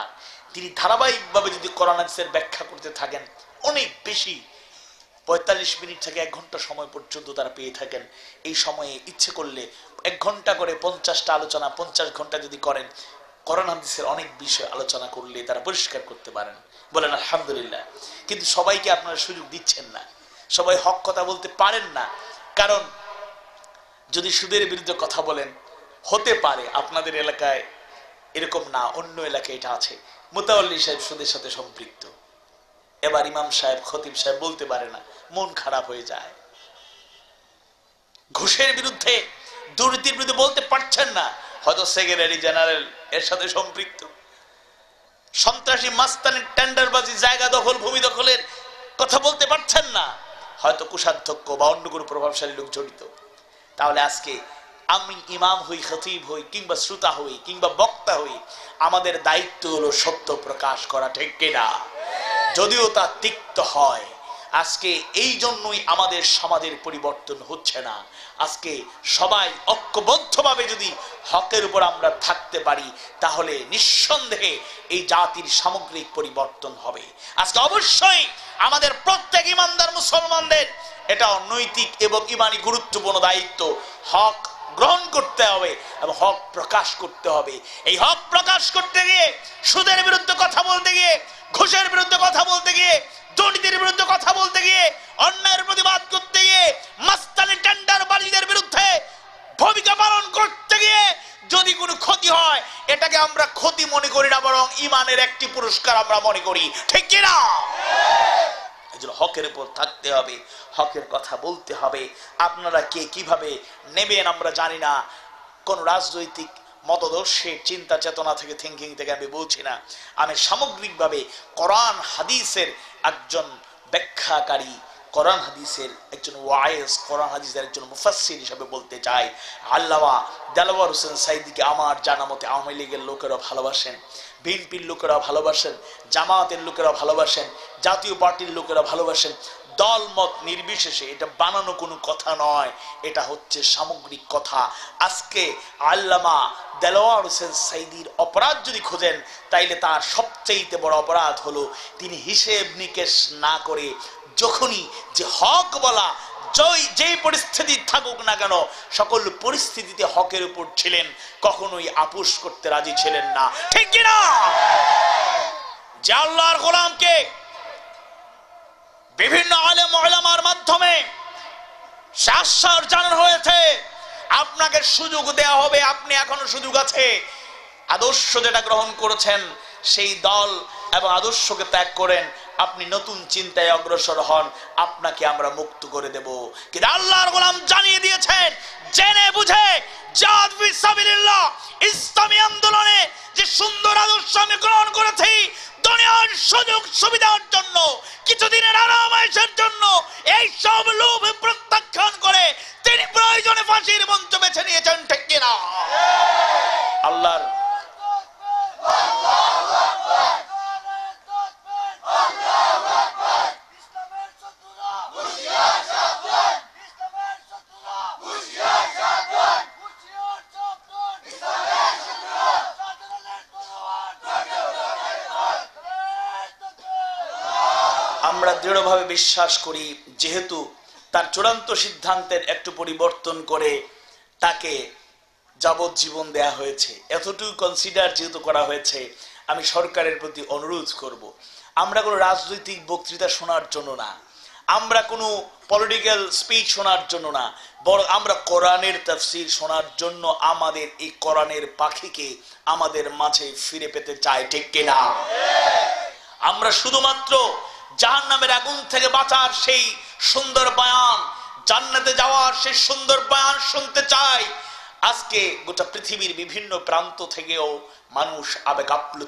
তিনি ধারাবাহিকভাবে যদি কোরআন হাদিসের ব্যাখ্যা করতে থাকেন, অনেক বেশি 45 মিনিট থেকে 1 ঘন্টা সময় পর্যন্ত তারা পেয়ে থাকেন। এই সময়ে ইচ্ছে করলে 1 ঘন্টা করে 50টা আলোচনা 50 ঘন্টা যদি করেন, কোরআন হাদিসের অনেক বিষয় আলোচনা করলে তারা পরিষ্কার করতে পারেন। বলেন আলহামদুলিল্লাহ। কিন্তু সবাইকে আপনারা সুযোগ দিচ্ছেন না, সবাই হক কথা বলতে পারেন না। কারণ যদি সুদের বিরুদ্ধে কথা বলেন, হতে পারে আপনাদের এলাকায় এরকম না, অন্য এলাকায় এটা আছে, মুতাওয়াল্লি সাহেব সুদের সাথে সম্পৃক্ত। এবার ইমাম সাহেব, খতিব সাহেব বলতে পারে না, মন খারাপ হয়ে যায়। ঘুষের বিরুদ্ধে, দুর্নীতির বিরুদ্ধে বলতে পারছেন না, হয়তো সেক্রেটারি জেনারেল এর সাথে সম্পৃক্ত। সন্ত্রাসী, মাস্তানি, টেন্ডারবাজি, জায়গা দখল, ভূমি দখলের কথা বলতে পারছেন না, হয়তো কোষাধ্যক্ষ বা অন্য কোনো প্রভাবশালী লোক জড়িত। তাহলে আজকে আমি ইমাম হই, খতিব হই, কিংবা শ্রোতা হই, কিংবা বক্তা হই, আমাদের দায়িত্ব হলো সত্য প্রকাশ করা, ঠিক কিনা? যদিও তা তিক্ত হয়। আজকে এই জন্যই আমাদের সমাজের পরিবর্তন হচ্ছে না। আজকে সবাই ঐক্যবদ্ধভাবে যদি হকের উপর আমরা থাকতে পারি, তাহলে নিঃসন্দেহে এই জাতির সামগ্রিক পরিবর্তন হবে। আজকে অবশ্যই আমাদের প্রত্যেক ইমানদার মুসলমানদের এটা নৈতিক এবং ইমানি গুরুত্বপূর্ণ দায়িত্ব, হক গ্রহণ করতে হবে এবং হক প্রকাশ করতে হবে। এই হক প্রকাশ করতে গিয়ে, সুদের বিরুদ্ধে কথা বলতে গিয়ে, ঘুষের বিরুদ্ধে কথা বলতে গিয়ে, দুর্নীতির বিরুদ্ধে কথা বলতে গিয়ে, অন্যায়ের প্রতিবাদ করতে গিয়ে, মাস্তানি টেন্ডারবাজিদের বিরুদ্ধে ভূমিকা পালন করতে গিয়ে যদি কোনো ক্ষতি হয়, এটাকে আমরা ক্ষতি মনে করি না, বরং ইমানের একটি পুরস্কার আমরা মনে করি, ঠিক কি না? এজন্য হকের উপর থাকতে হবে, হকের কথা বলতে হবে। আপনারা কে কিভাবে নেবেন আমরা জানি না। কোন রাজনৈতিক মতদর্শের চিন্তা চেতনা থেকে, থিঙ্কিং থেকে আমি বলছি না। আমি সামগ্রিকভাবে কোরআন হাদিসের একজন ব্যাখ্যাকারী, কোরআন হাদিসের একজন ওয়াইজ, কোরআন হাদিসের একজন মুফাসসির হিসেবে বলতে চাই। আল্লামা দেলাওয়ার হোসেন সাঈদীকে আমার জানা মতে আওয়ামী লীগের লোকেরা ভালোবাসেন, বিএনপির লোকেরা ভালোবাসেন, জামায়াতের লোকেরা ভালোবাসেন, জাতীয় পার্টির লোকেরা ভালোবাসেন। দল মত নির্বিশেষে, এটা বানানো কোনো কথা নয়, এটা হচ্ছে সামগ্রিক কথা। আজকে আল্লামা দেলাওয়ার হোসেন সাঈদীর অপরাধ যদি খোঁজেন, তাইলে তার সবচেয়ে বড় অপরাধ হলো তিনি হিসেব নিকেশ না করে যখনই যে হক বলা, যেই পরিস্থিতি থাকুক না কেন, সকল পরিস্থিতিতে হকের উপর ছিলেন, কখনোই আপোষ করতে রাজি ছিলেন না, ঠিক কিনা? যে আল্লাহর গোলামকে বিভিন্ন আলেম ওলামার মাধ্যমে আশ্বাস জানানো হয়েছে, আপনাকে সুযোগ দেয়া হবে, আপনি এখনো সুযোগ আছে। আদর্শ যেটা গ্রহণ করেছেন সেই দল এবং আদর্শকে ত্যাগ করেন, আপনি নতুন চিন্তায় অগ্রসর হন, আপনাকে আমরা মুক্ত করে দেব। কিন্তু আল্লাহর গোলাম জানিয়ে দিয়েছেন, জেনে বুঝে জিহাদ ফি সাবিলিল্লাহ ইসলামী আন্দোলনে যে সুন্দর আদর্শ আমি গ্রহণ করেছি, দুনিয়ার সুযোগ সুবিধার জন্য, কিছুদিনের আরামায়েশের জন্য এই সব লোভ প্রত্যাখ্যান করে তিনি প্রয়োজনে ফাঁসির মঞ্চ বেছে নিয়েছেন, ঠিক কিনা? আল্লাহর আমরা দৃঢ়ভাবে বিশ্বাস করি, যেহেতু তার চূড়ান্ত সিদ্ধান্তের একটু পরিবর্তন করে তাকে যাবজ্জীবন দেয়া হয়েছে, এতটুকু কনসিডার যেহেতু করা হয়েছে, আমি সরকারের প্রতি অনুরোধ করব, আমরা কোনো রাজনৈতিক বক্তৃতা শোনার জন্য না, আমরা কোনো পলিটিক্যাল স্পিচ শোনার জন্য না, বরং আমরা কোরআনের তাফসীর শোনার জন্য আমাদের এই কোরআনের পাখিকে আমাদের মাঝে ফিরে পেতে চাই, ঠিক কিনা? আমরা শুধুমাত্র জাহান্নামের আগুন থেকে বাঁচার সেই সুন্দর বয়ান, জান্নাতে যাওয়ার সেই সুন্দর বয়ান শুনতে চাই। আজকে গোটা পৃথিবীর বিভিন্ন প্রান্ত থেকেও মানুষ আবেগ আপ্লুত